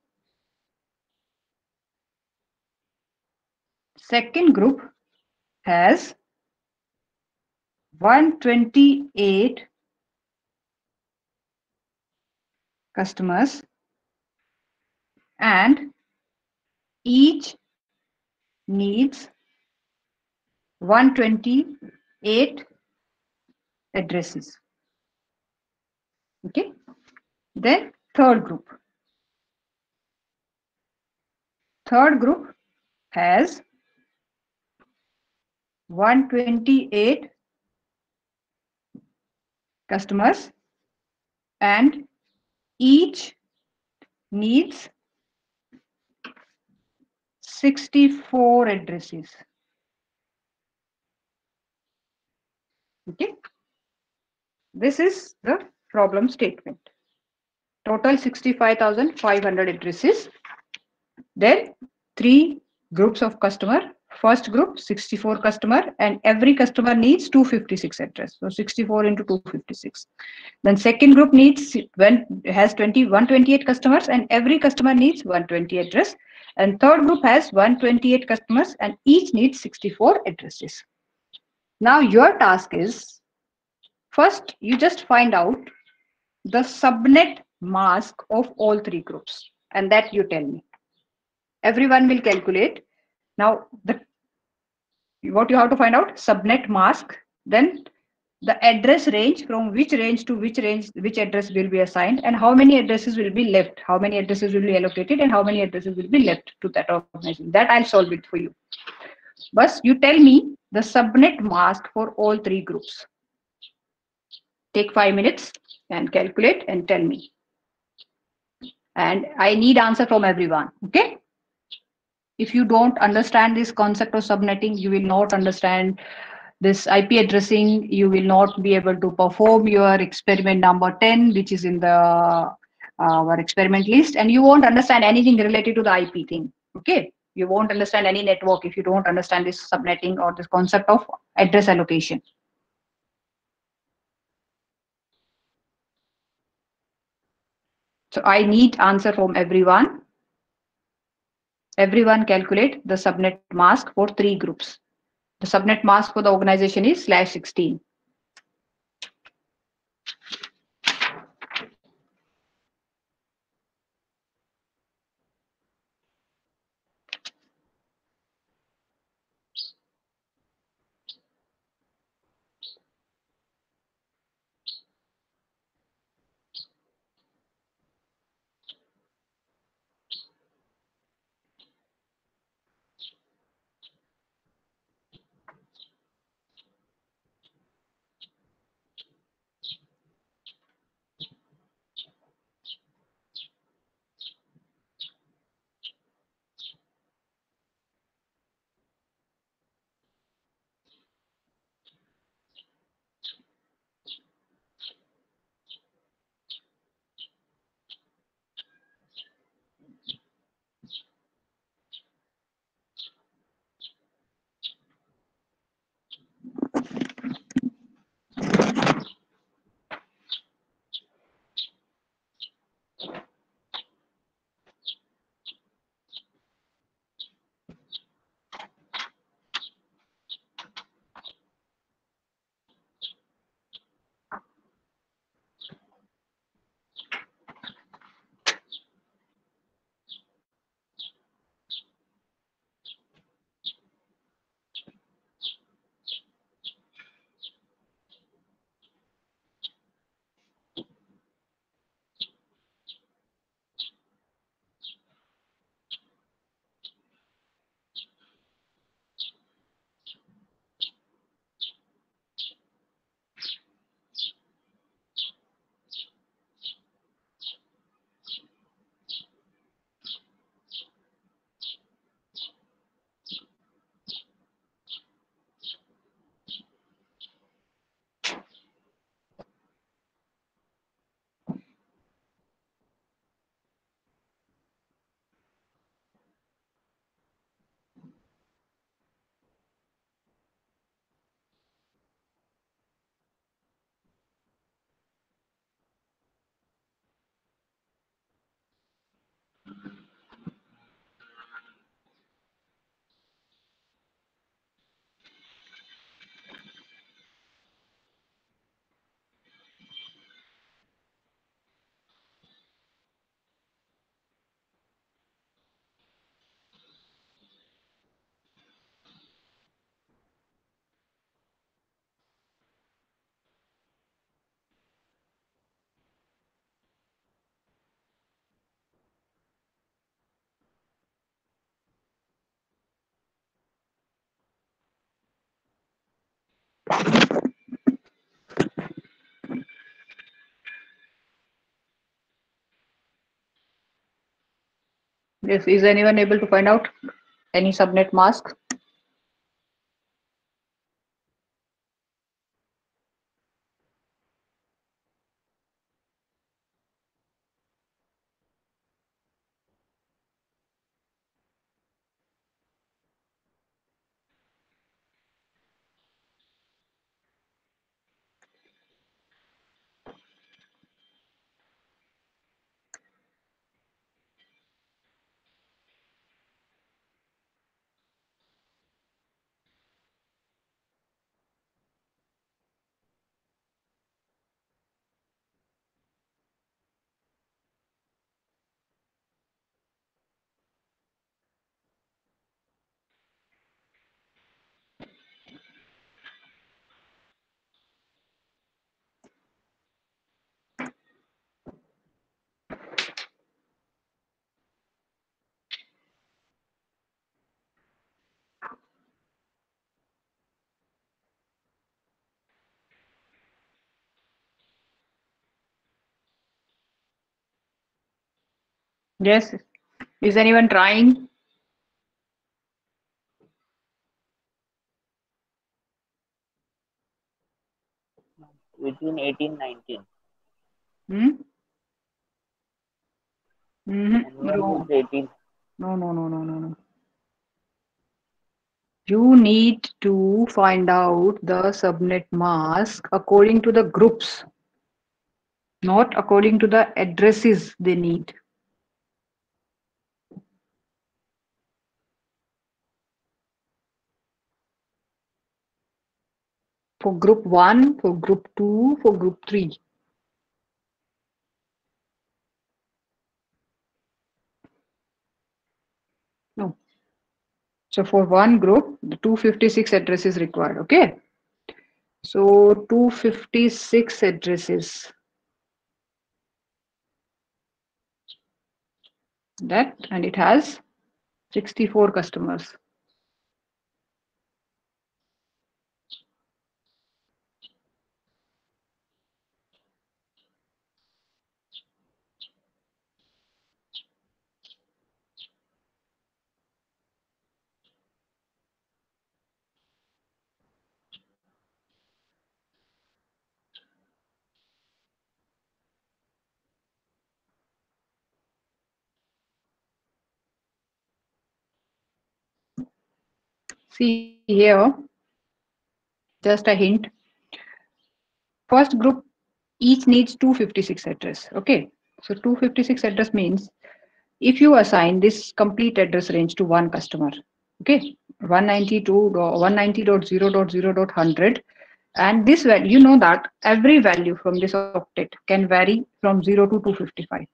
second group has 128 customers and each needs 128 addresses. Okay. Then third group has 128 customers and each needs 64 addresses. Okay. This is the problem statement. Total 65,500 addresses. Then 3 groups of customer. First group 64 customer and every customer needs 256 address. So 64 into 256. Then second group needs, when has 128 customers and every customer needs 120 address. And third group has 128 customers and each needs 64 addresses. Now your task is, first you just find out the subnet mask of all 3 groups and that you tell me. Everyone will calculate. Now what you have to find out, subnet mask, then the address range, from which range to which range which address will be assigned, and how many addresses will be left, how many addresses will be allocated and how many addresses will be left to that organization. That I'll solve it for you. But you tell me the subnet mask for all 3 groups. Take 5 minutes and calculate and tell me. And I need answer from everyone. Okay. If you don't understand this concept of subnetting, you will not understand this IP addressing. You will not be able to perform your experiment number 10, which is in the our experiment list, and you won't understand anything related to the IP thing. Okay, you won't understand any network if you don't understand this subnetting or this concept of address allocation. So I need answer from everyone. Everyone calculate the subnet mask for 3 groups. The subnet mask for the organization is /16. Yes, is anyone able to find out any subnet mask? Yes. Is anyone trying? Between 18 19. Hmm? And one No. is 18. No, no, no, no, no, no. You need to find out the subnet mask according to the groups, not according to the addresses they need. For group 1, for group 2, for group 3. No. So for one group, the 256 address is required. Okay. So 256 addresses. That, and it has 64 customers. See here, just a hint. First group each needs 256 address. Okay. So 256 address means if you assign this complete address range to one customer, okay, 190.0.0.100, and this value, you know that every value from this octet can vary from 0 to 255.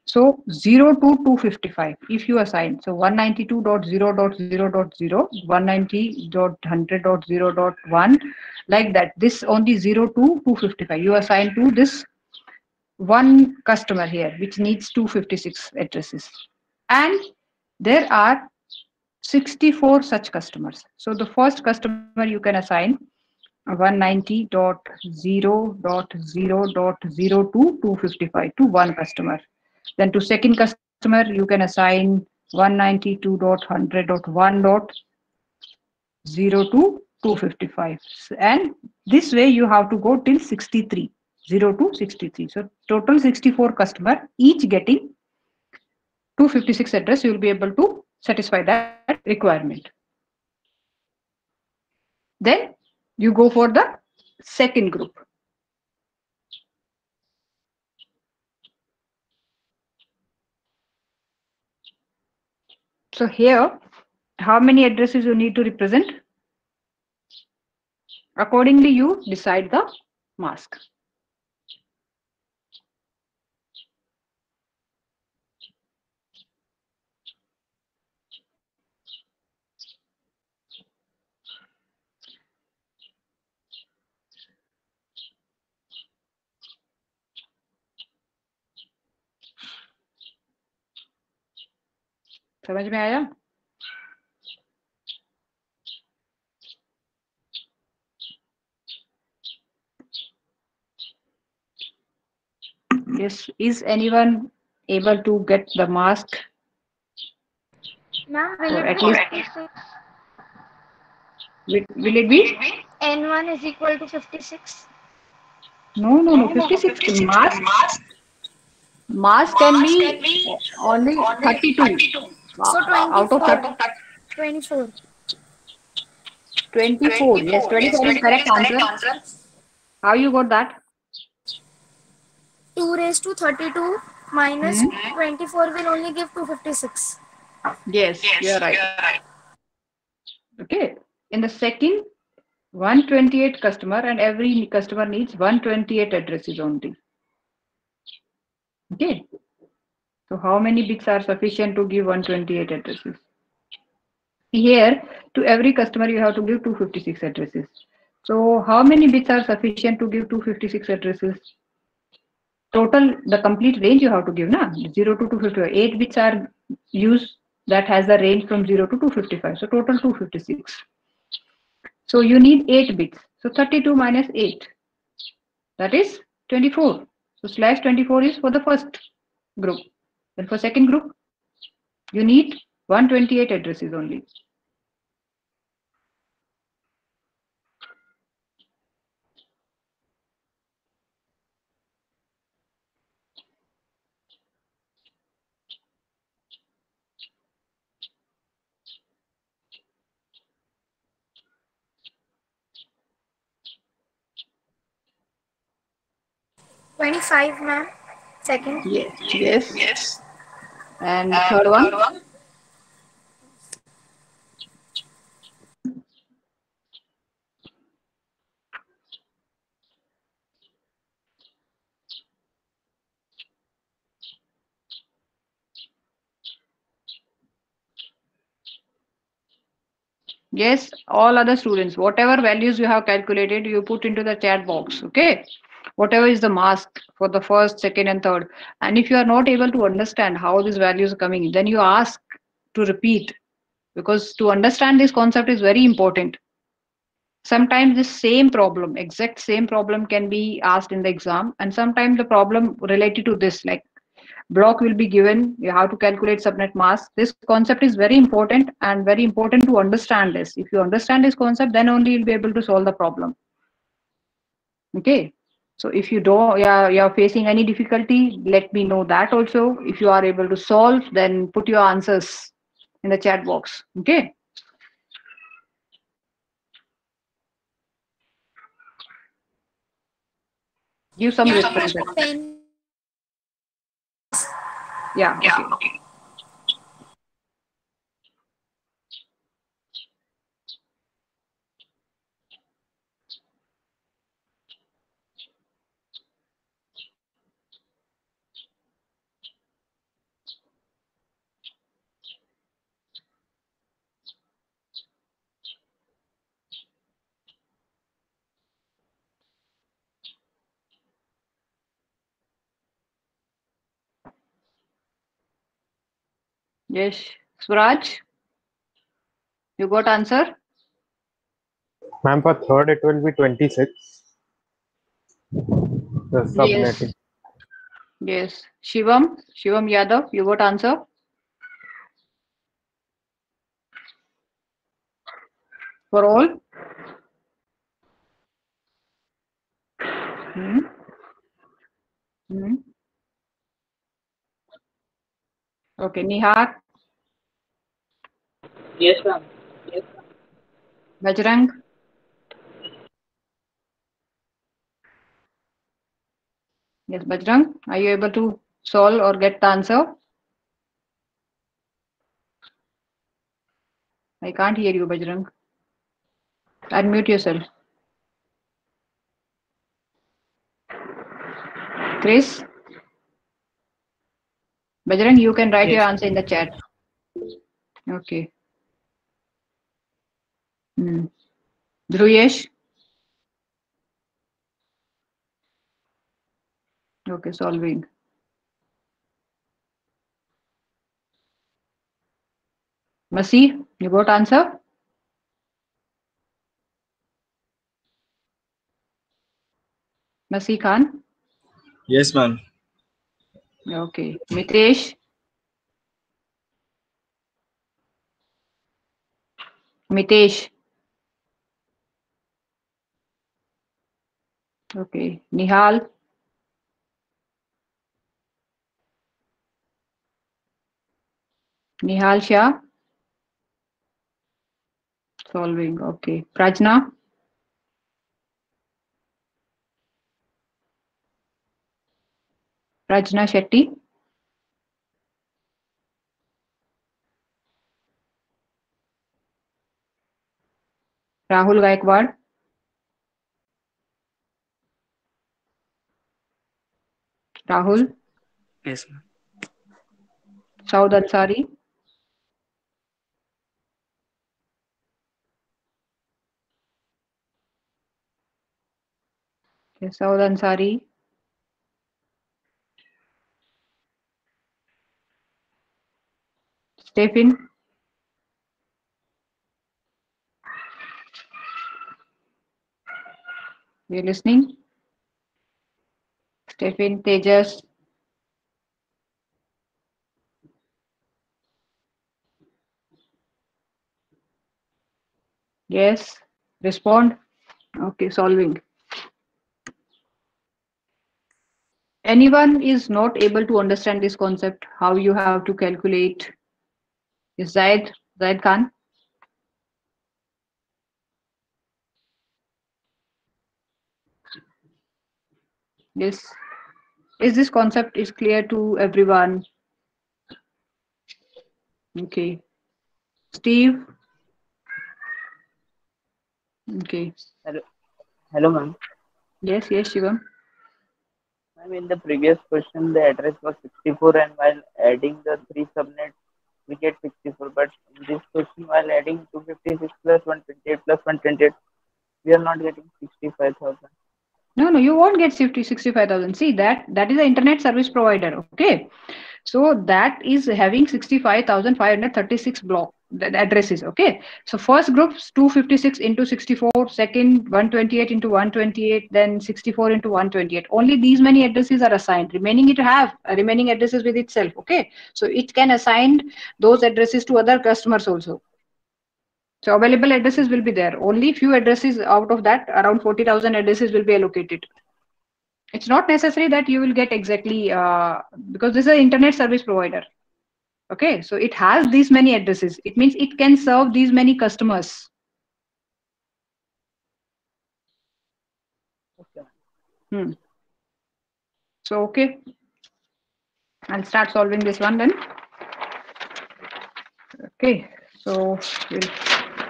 So 0 to 255, if you assign, so 192.0.0.0, 190.100.0.1, like that, this only 0 to 255, you assign to this one customer here, which needs 256 addresses. And there are 64 such customers. So the first customer you can assign 190.0.0.0 to 255 to one customer. Then to second customer, you can assign 192.100.1.0 to 255. And this way you have to go till 63, 0 to 63. So total 64 customer, each getting 256 address, you will be able to satisfy that requirement. Then you go for the second group. So here, how many addresses you need to represent? Accordingly, you decide the mask. समझ में आया? Yes. Is anyone able to get the mask? Ma'am, will Or it at be least 56? will it be? N1 is equal to 56. No, no, no. 56 mask. Mask can be only 32 So out of 24. 24. 24. Yes, 24 is correct answer. How you got that? 2 raised to 32 minus Hmm? 24 will only give 256. Yes, you're right. Okay. In the second, 128 customer and every customer needs 128 addresses only. Okay. So how many bits are sufficient to give 128 addresses? Here, to every customer, you have to give 256 addresses. So how many bits are sufficient to give 256 addresses? Total, the complete range you have to give, na? 0 to 255. 8 bits are used that has the range from 0 to 255. So total 256. So you need 8 bits. So 32 minus 8. That is 24. So slash 24 is for the first group. Then for second group, you need 128 addresses only. Twenty-five, ma'am. Second. Yes. And third one? Yes, all other students, whatever values you have calculated, you put into the chat box. Okay. Whatever is the mask for the first, second, and third. And if you are not able to understand how these values are coming, then you ask to repeat, because to understand this concept is very important. Sometimes the same problem, exact same problem can be asked in the exam, and sometimes the problem related to this, like block will be given, you have to calculate subnet mask. This concept is very important and very important to understand this. If you understand this concept, then only you'll be able to solve the problem. Okay. So if you don't, you're facing any difficulty, let me know that also. If you are able to solve, then put your answers in the chat box. Okay. Give some response. Pen. Yeah. Okay. Yes. Swaraj, you got answer? Ma'am, for third it will be 26. The subnetting. Yes. Shivam Yadav, you got answer? For all? Hmm? Hmm? Okay. Nihar, Yes, ma'am. Bajrang. Yes, Bajrang, are you able to solve or get the answer? I can't hear you, Bajrang. Unmute yourself. Chris? Bajrang, you can write your Yes. answer in the chat. Okay. Dhruyesh? Okay, solving. Masi, you got answer? Masi Khan? Yes, ma'am. Okay. Mitesh. Mitesh. Okay. Nihal. Nihal Shah. Solving. Okay. Prajna. Prajna Shetty. Rahul Gaikwad. Rahul. Yes, ma'am. Saud Ansari. Okay. Saud Ansari. Stephen. You listening? Stephen. Tejas. Yes. Respond. Okay. Solving. Anyone is not able to understand this concept, how you have to calculate? Is Zaid Khan? This is this concept is clear to everyone? Okay. Steve? Okay. Hello, hello, ma'am. Yes, yes, Shivam. Ma'am, in the previous question, the address was 64, and while adding the three subnets, we get 64. But in this question, while adding 256 plus 128 plus 128, we are not getting 65,000. No, no, you won't get 65,000. See, that is an internet service provider. Okay. So that is having 65,536 block the addresses. Okay. So first group 256 into 64, second 128 into 128, then 64 into 128. Only these many addresses are assigned. Remaining it have remaining addresses with itself. Okay. So it can assign those addresses to other customers also. So available addresses will be there. Only few addresses out of that, around 40,000 addresses will be allocated. It's not necessary that you will get exactly because this is an internet service provider. Okay, so it has these many addresses. It means it can serve these many customers. Okay. Hmm. So okay, I'll start solving this one then. Okay, so we'll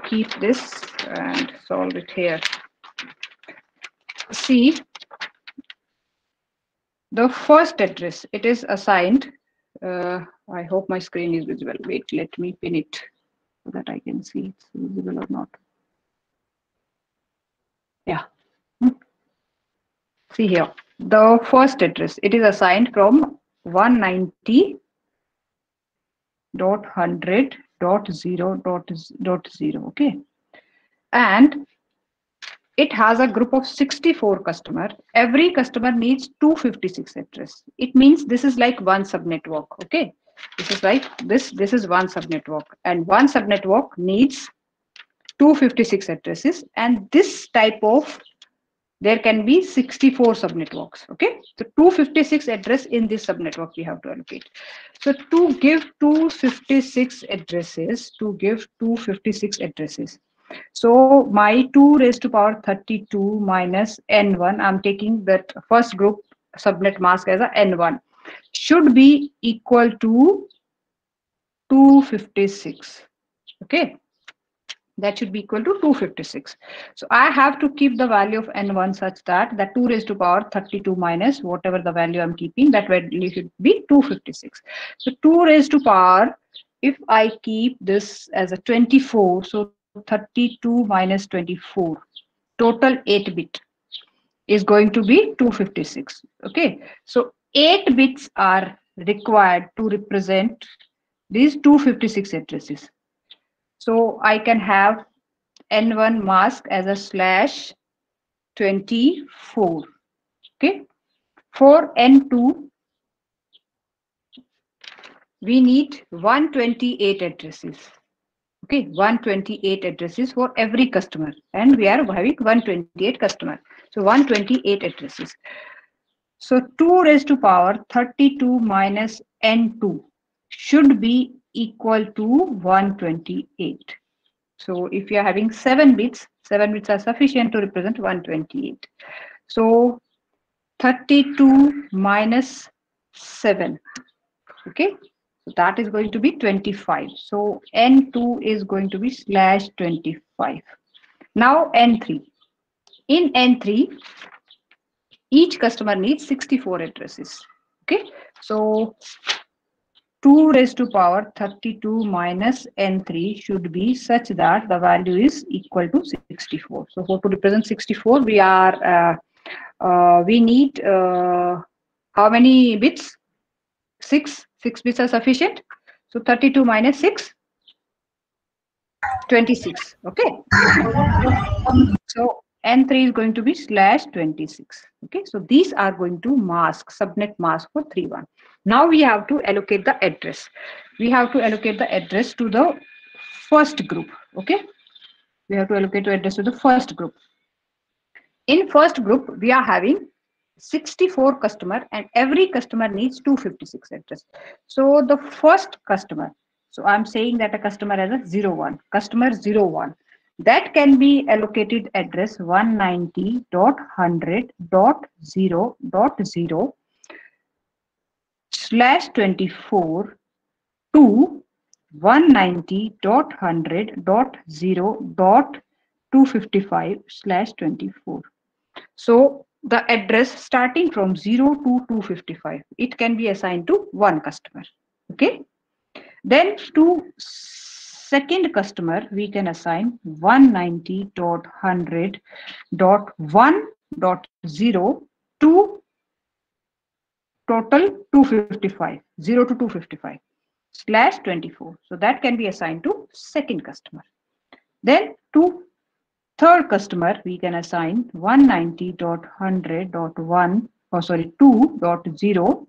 keep this and solve it here. See, the first address, it is assigned. I hope my screen is visible. Wait, let me pin it so that I can see it's visible or not. Yeah. See here, the first address, it is assigned from 190.100.0.0. Okay. And it has a group of 64 customer. Every customer needs 256 address. It means this is like one subnetwork. Okay. This is like this is one subnetwork, and one subnetwork needs 256 addresses, and this type of there can be 64 subnetworks. Okay, so 256 address in this subnetwork we have to allocate. So to give 256 addresses, so my 2 raised to power 32 minus n1, I'm taking that first group subnet mask as a n1, should be equal to 256. Okay, that should be equal to 256. So I have to keep the value of n1 such that 2 raised to power 32 minus whatever the value I'm keeping, that value should be 256. So 2 raised to power, if I keep this as a 24, so 32 minus 24, total 8 bit is going to be 256. Okay, so 8 bits are required to represent these 256 addresses. So I can have n1 mask as a slash 24. Okay, for n2 we need 128 addresses. Okay, 128 addresses for every customer, and we are having 128 customer. So 128 addresses. So 2 raised to power 32 minus n2 should be equal to 128. So if you are having 7 bits are sufficient to represent 128. So 32 minus 7. Okay, so that is going to be 25. So n2 is going to be slash 25. Now n3. In n3, each customer needs 64 addresses. Okay, so 2 raised to power 32 minus n3 should be such that the value is equal to 64. So for to represent 64, we need how many bits? 6 bits are sufficient. So 32 minus 6, 26. Okay. So n3 is going to be slash 26. Okay. So these are going to mask, subnet mask for 3.1. Now we have to allocate the address. We have to allocate the address to the first group. Okay. We have to allocate the address to the first group. In first group, we are having 64 customer, and every customer needs 256 address. So the first customer, so I'm saying that a customer has a 01, customer 01, that can be allocated address 190.100.0.0 slash 24 to 190.100.0.255 slash 24. So the address starting from 0 to 255, it can be assigned to one customer. Okay. Then to second customer, we can assign 190.100.1.0 to total 255, 0 to 255 slash 24. So that can be assigned to second customer. Then to third customer, we can assign 190.100.1, 2.0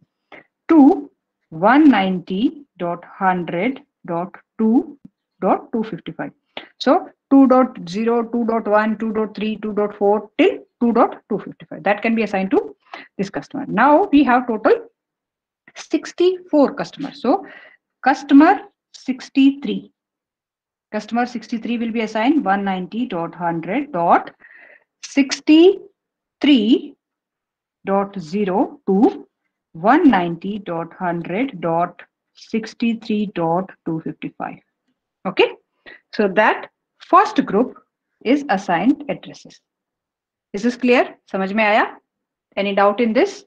to 190.100.2.255. So 2.0, 2.1, 2.3, 2.4 till 2.255. That can be assigned to this customer. Now we have total 64 customers. So customer 63. Customer 63 will be assigned 190.100.63.0 to 190.100.63.255. Okay, so that first group is assigned addresses. Is this clear? Samajh mein aaya? Any doubt in this?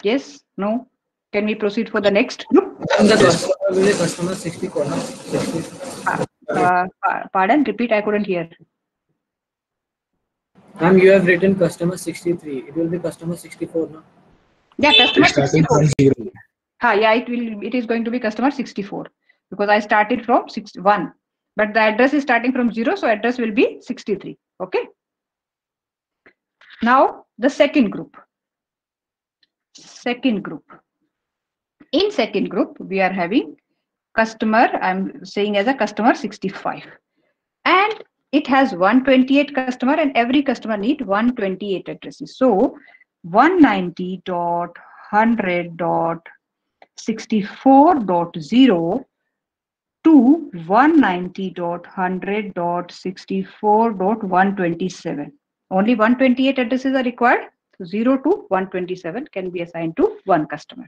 Yes? No? Can we proceed for the next group? Customer 64. No? 60. Pardon? Repeat. I couldn't hear. Ma'am, you have written customer 63. It will be customer 64, no? Yeah, customer 64. Yeah, it is going to be customer 64 because I started from 61, but the address is starting from 0, so address will be 63. Okay. Now the second group. In second group, we are having customer, I'm saying as a customer 65, and it has 128 customer, and every customer need 128 addresses. So 190.100.64.0 to 190.100.64.127. Only 128 addresses are required. So 0 to 127 can be assigned to one customer.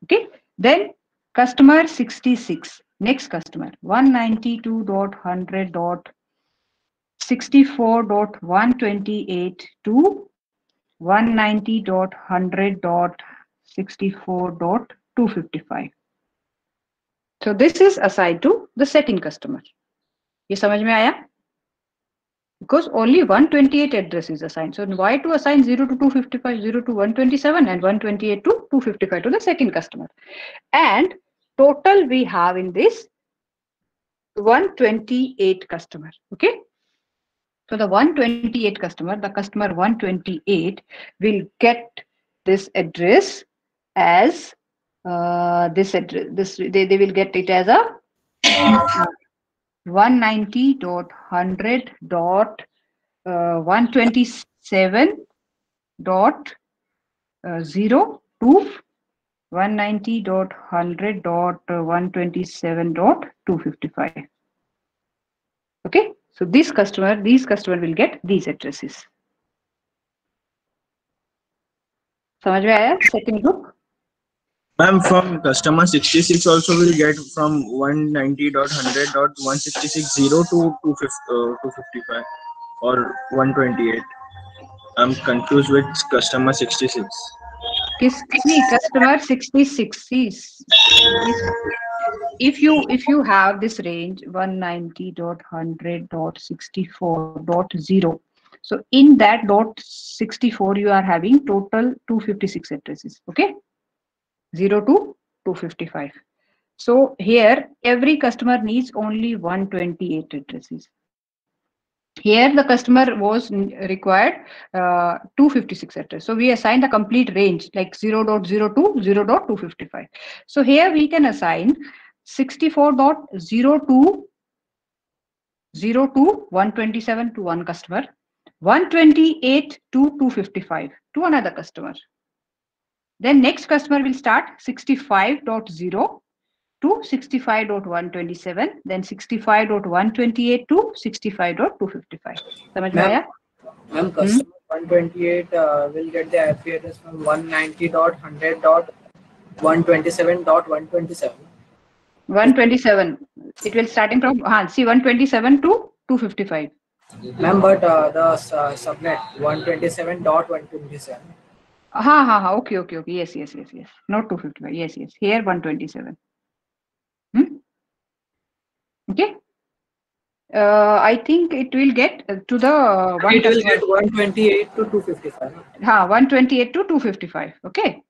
Okay. Then customer 66. Next customer 192.100.64.128 to 190.100.64.255. So this is assigned to the second customer. ये समझ में आया? Because only 128 address is assigned. So why to assign 0 to 255, 0 to 127 and 128 to 255 to the second customer? And total we have in this 128 customer. Okay. So the 128 customer, the customer 128 will get this address as this address, they will get it as a 190.100.127.0 to 190.100.127.255. Okay, so these customer will get these addresses. समझ में आया? Second group. Ma'am, from customer 66 also will get from 190.100.166.0 to 255 or 128. I'm confused with customer 66. See, customer 66 is if you have this range 190.100.64.0, so in that .64 you are having total 256 addresses. Okay, 0 to 255. So here every customer needs only 128 addresses. Here the customer was required 256 address. So we assign the complete range like 0.0 to 0.255. So here we can assign 64.02 to 127 to one customer, 128 to 255 to another customer. Then next customer will start 65.0 to 65.127, then 65.128 to 65.255. समझ में आया? Ma'am, customer 128 will get the IP address from 190.100.127.127. 127. It will starting from 127 to 255. Ma'am, but the subnet 127.127. Okay. Yes. Not 255. Yes. Here 127. Okay. I think it will get to the one It will customer. get 128 to 255. 128 to 255. Okay.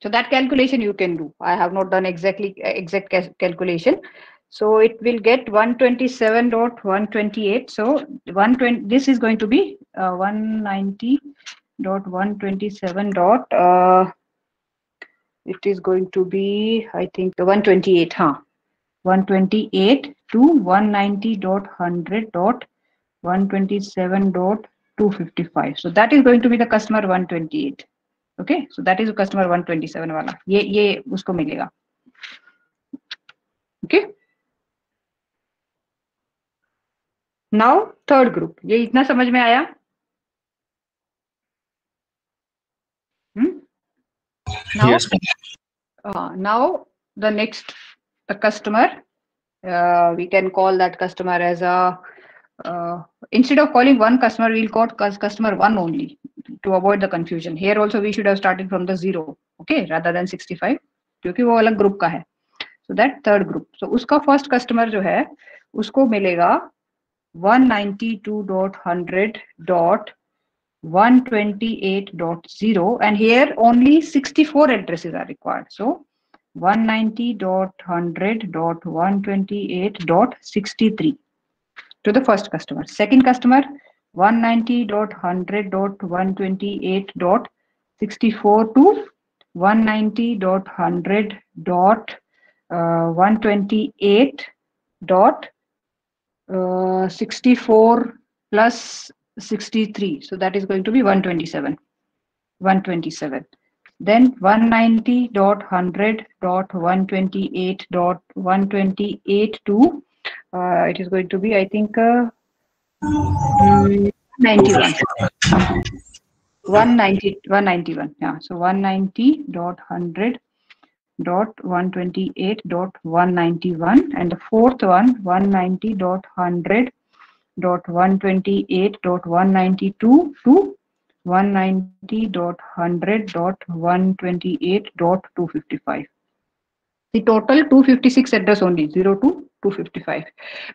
So that calculation you can do. I have not done exact calculation. So it will get 127.128. So 120. This is going to be 190.127. It is going to be, I think, 128. 128 to 190.100.127.255. So that is going to be the customer 128. Okay, so that is customer 127 वाला. ये उसको मिलेगा. Okay. Now third group. ये इतना समझ में आया? Now, yes. Now the next customer, we can call that customer as a instead of calling one customer, we'll call customer one only to avoid the confusion. Here also we should have started from the 0, okay, rather than 65, क्योंकि वो अलग group का है. So that third group. So उसका first customer जो है, उसको मिलेगा 190.100.128.0, and here only 64 addresses are required. So 190.100.128.63 to the first customer. Second customer 190.100.128.64 to 190.128.64 plus 63. So that is going to be 127. Then 190.100.128.128 to it is going to be, I think, 91. 191. Yeah. So 190.100.128.191, and the fourth one 190.100.128.192 to 190.100.128.255. The total 256 address only, 0 to 255.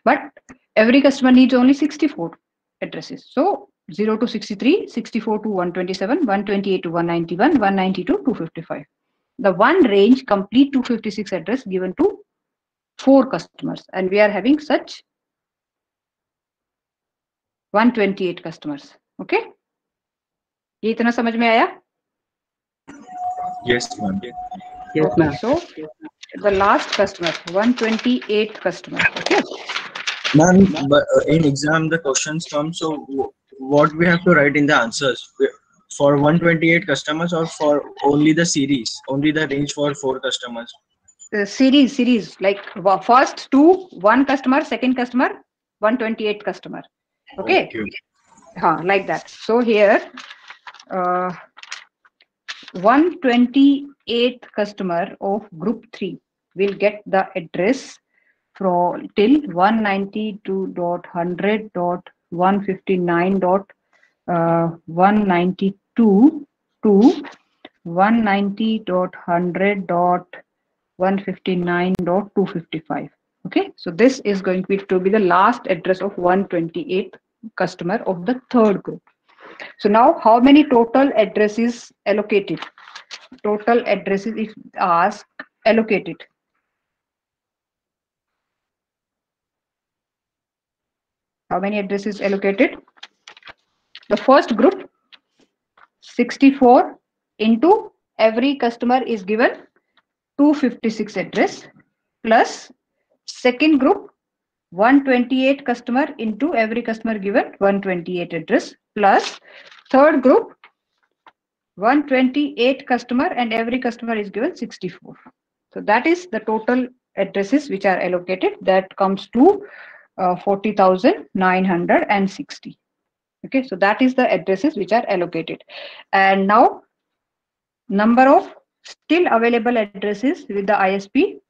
But every customer needs only 64 addresses. So 0 to 63, 64 to 127, 128 to 191, 190 to 255. The one range complete 256 address given to 4 customers, and we are having such 128 customers. Okay. ये इतना समझ में आया? Yes, ma'am. Yes, Okay, ma'am. so the last customer, 128th customer. Okay. Ma'am, but in exam the questions come. So what we have to write in the answers for 128 customers or for only the series, only the range for 4 customers? Series like first two, one customer, second customer, 128 customer. Okay. Okay. Like that. So here, 128th customer of group 3 will get the address from till 192.100.159.192 to 190.100.159.255. Okay, so this is going to be the last address of 128th customer of the third group. So now how many total addresses allocated? Total addresses if asked allocated. How many addresses allocated? The first group, 64 into every customer is given 256 address, plus second group, 128 customer into every customer given 128 address, plus third group, 128 customer and every customer is given 64. So that is the total addresses which are allocated. That comes to 40,960. Okay, so that is the addresses which are allocated. And now number of still available addresses with the ISP.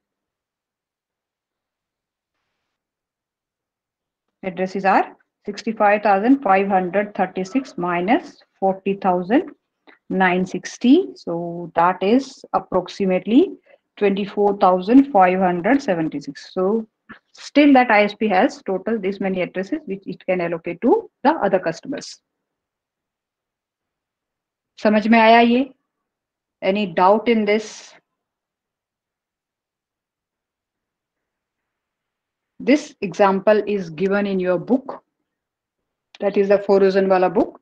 Addresses are 65,536 minus 40,960. So that is approximately 24,576. So still that ISP has total this many addresses which it can allocate to the other customers. समझ में आया ये? Any doubt in this? This example is given in your book. That is the 4 wala book.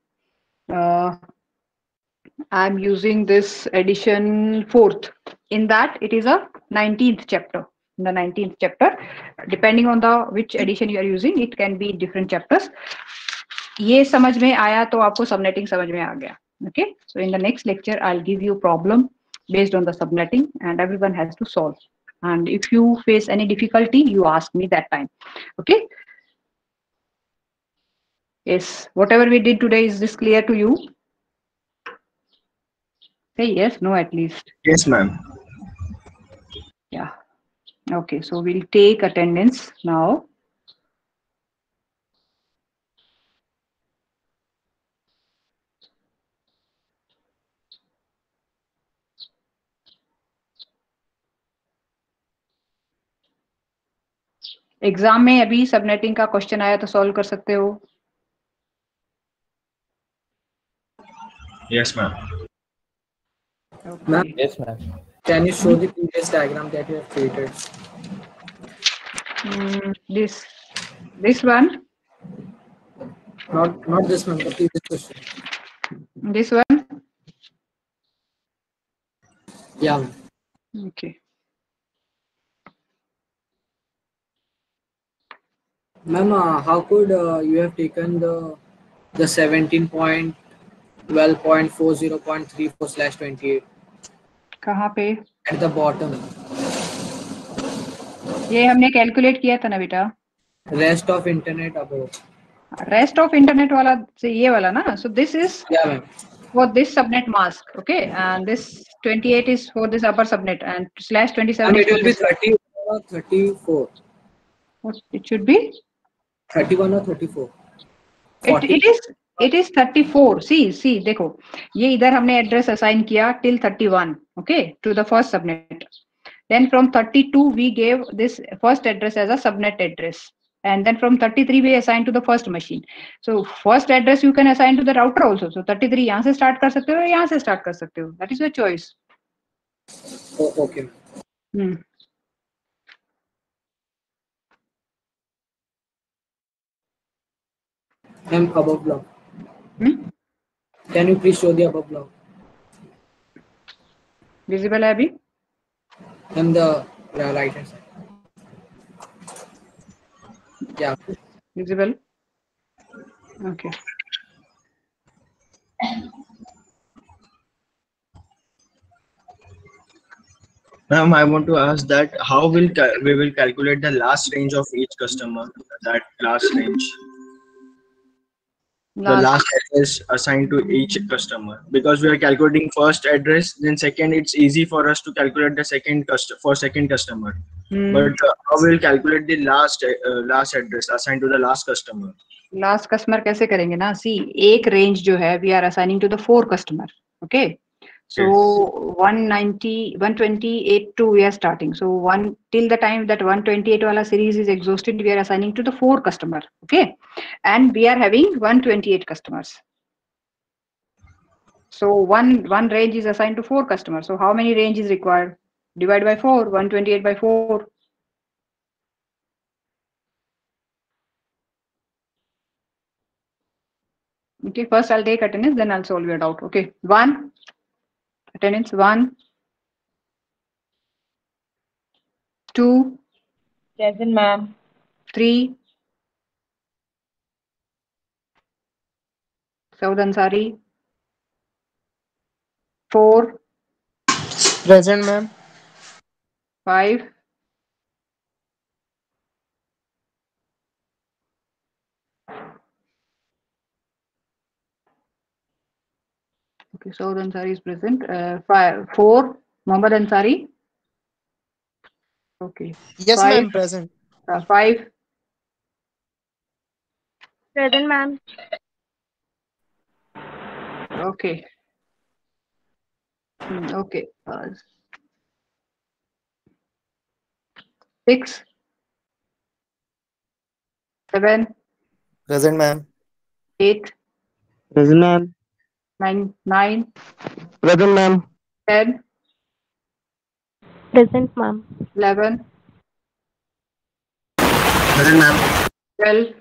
I'm using this edition 4th. In that, it is a 19th chapter. In the 19th chapter, depending on the which edition you are using, it can be different chapters. ये समझ में आया तो आपको subnetting समझ में आ गया. Okay. So in the next lecture, I'll give you problem based on the subnetting, and everyone has to solve. And if you face any difficulty, you ask me that time. Okay. Yes. Whatever we did today, is this clear to you? Say yes, no, at least. Yes, ma'am. Yeah. Okay, so we'll take attendance now. Exam में अभी subnetting का question आया तो solve कर सकते हो. Yes, ma'am. Okay. Ma'am, Yes, ma'am. can you show the previous diagram that you have created? This one, Not this one, the previous question. this one. Yeah. Okay. Ma'am, how could you have taken the 17.12.40.34/28 कहाँ पे? at the bottom? ये हमने calculate किया था ना बेटा. Rest of internet above. Rest of internet वाला से ये वाला ना. So this is Yeah, ma'am. for this subnet mask. Okay, and this 28 is for this upper subnet, and /27 Ma'am, is it for will be this. 30 or 34. It should be. 31 or 34. It is 34. See देखो ये इधर हमने address assign किया till 31. Okay, to the first subnet. Then from 32 we gave this first address as a subnet address, and then from 33 we assigned to the first machine. So first address you can assign to the router also. So 33 यहाँ से start कर सकते हो, यहाँ से start कर सकते हो. That is your choice. Oh, okay. Ma'am, above block. Can you please show the above block? Visible है अभी? And the right hand side. Yeah. Visible? Okay. Ma'am, I want to ask that how we will calculate the last range of each customer, that last range, the last address assigned to each customer, because we are calculating first address, then second, it's easy for us to calculate the second customer. But how we will calculate the last address assigned to the last customer? Last customer कैसे करेंगे ना? See, एक range जो है we are assigning to the 4 customer. Okay. So 190, 128 to we are starting. So till the time that 128 wala series is exhausted, we are assigning to the 4 customer. Okay. And we are having 128 customers. So one range is assigned to 4 customers. So how many range is required? Divide by 4, 128 by 4. Okay, first I'll take attendance, then I'll solve your doubt. Okay, 1. Attendance 1. 2. Present, ma'am. 3. Saud Ansari. 4. Present, ma'am. 5. 4 Ansari is present. 4. Mohammad Ansari. Okay. Yes, 5. ma'am. Present. 5. Present, ma'am. Okay. Okay. 6. 7. Present, ma'am. 8. Present, ma'am. 9. Present, ma'am. 10. Present, ma'am. 11. Present, ma'am. 12.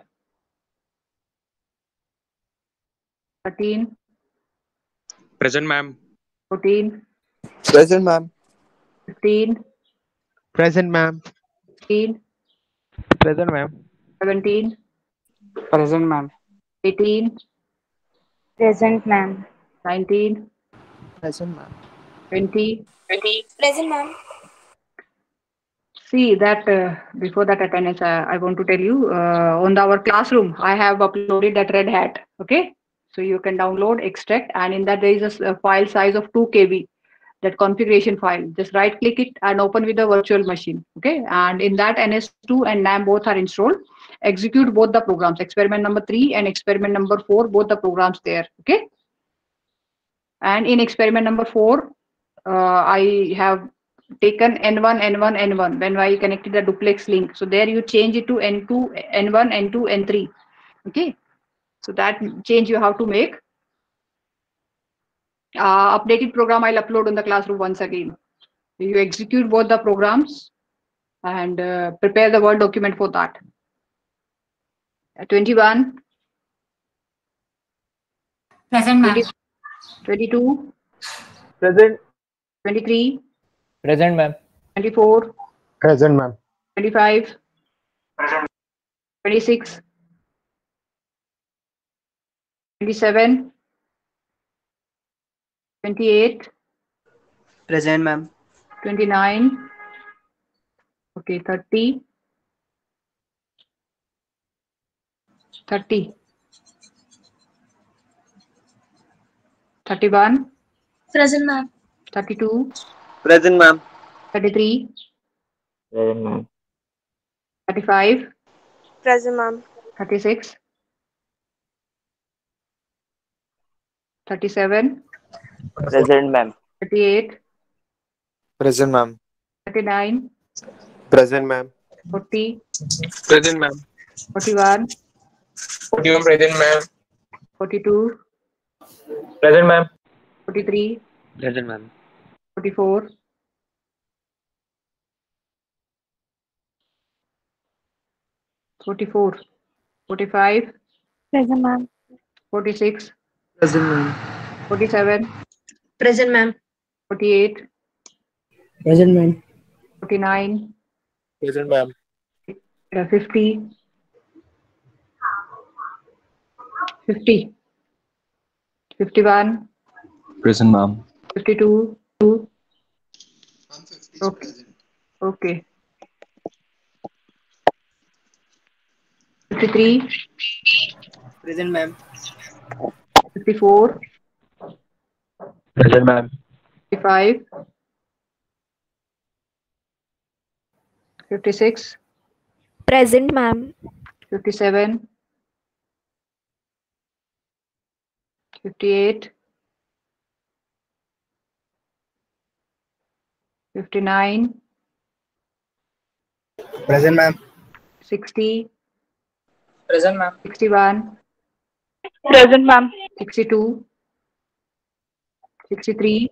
13. Present, ma'am. 14. Present, ma'am. 15. Present, ma'am. 16. Present, ma'am. 17. Present, ma'am. 18. Present, ma'am. 19. Present, ma'am. 20. Present, ma'am. See that before that attendance, I want to tell you on our classroom, I have uploaded that Red Hat. Okay, so you can download, extract, and in that there is a file size of 2 KB. That configuration file. Just right click it and open with the virtual machine. Okay, and in that NS2 and NAM both are installed. Execute both the programs, experiment number 3 and experiment number 4, both the programs there. Okay, and in experiment number 4, I have taken N1, N1, N1 when I connected the duplex link. So there you change it to N2, N1, N2, N3. Okay, so that change you have to make. Updated program I'll upload on the classroom once again. You execute both the programs and prepare the Word document for that. 21. Present, ma'am. 22. Present. 23. Present, ma'am. 24. Present, ma'am. 25. 26. 27. 28. Present, ma'am. 29. Okay, 30. 30. 31. Present, ma'am. 32. Present, ma'am. 33. Present, ma'am. 35. Present, ma'am. 36. 37. Present, ma'am. 38. Present, ma'am. 39. Present, ma'am. 40. Present, ma'am. 41. 41, present, ma'am. 42. Present, ma'am. 43. Present, ma'am. 44. 44. 45. Present, ma'am. 46. Present, ma'am. 47. Present, ma'am. 48. Present, ma'am. 49, Present, ma'am. 50, 50, 51, Present, ma'am. 52, Ma'am, 50 is okay, present. okay, 53, Present, ma'am. 54, Present, ma'am. 55, 56, Present, ma'am. 57, 58, 59, Present, ma'am. 60, Present, ma'am. 61, Present, ma'am. 62, 63,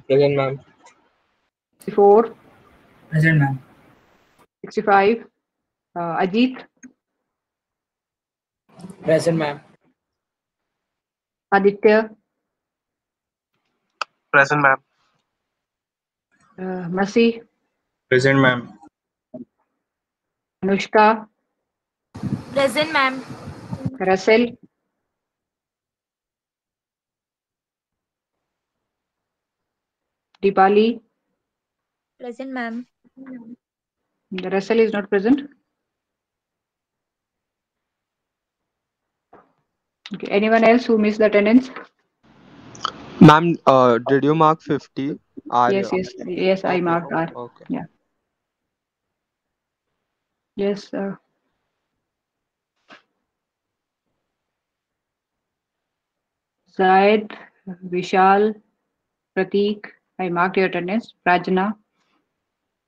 Present, ma'am. 64, Present, ma'am. 65, Ajit, Present, ma'am. Aditya, Present, ma'am. Masi, Present, ma'am. Anushka, Present, ma'am. Russell, Dipali. Present, ma'am. The Russell is not present. Okay. Anyone else who missed the attendance? Ma'am, did you mark 50? Yes, yes, yes. I Okay, marked R. okay. Yeah. Yes. Zaid, Vishal, Prateek. I marked your attendance. Prajna.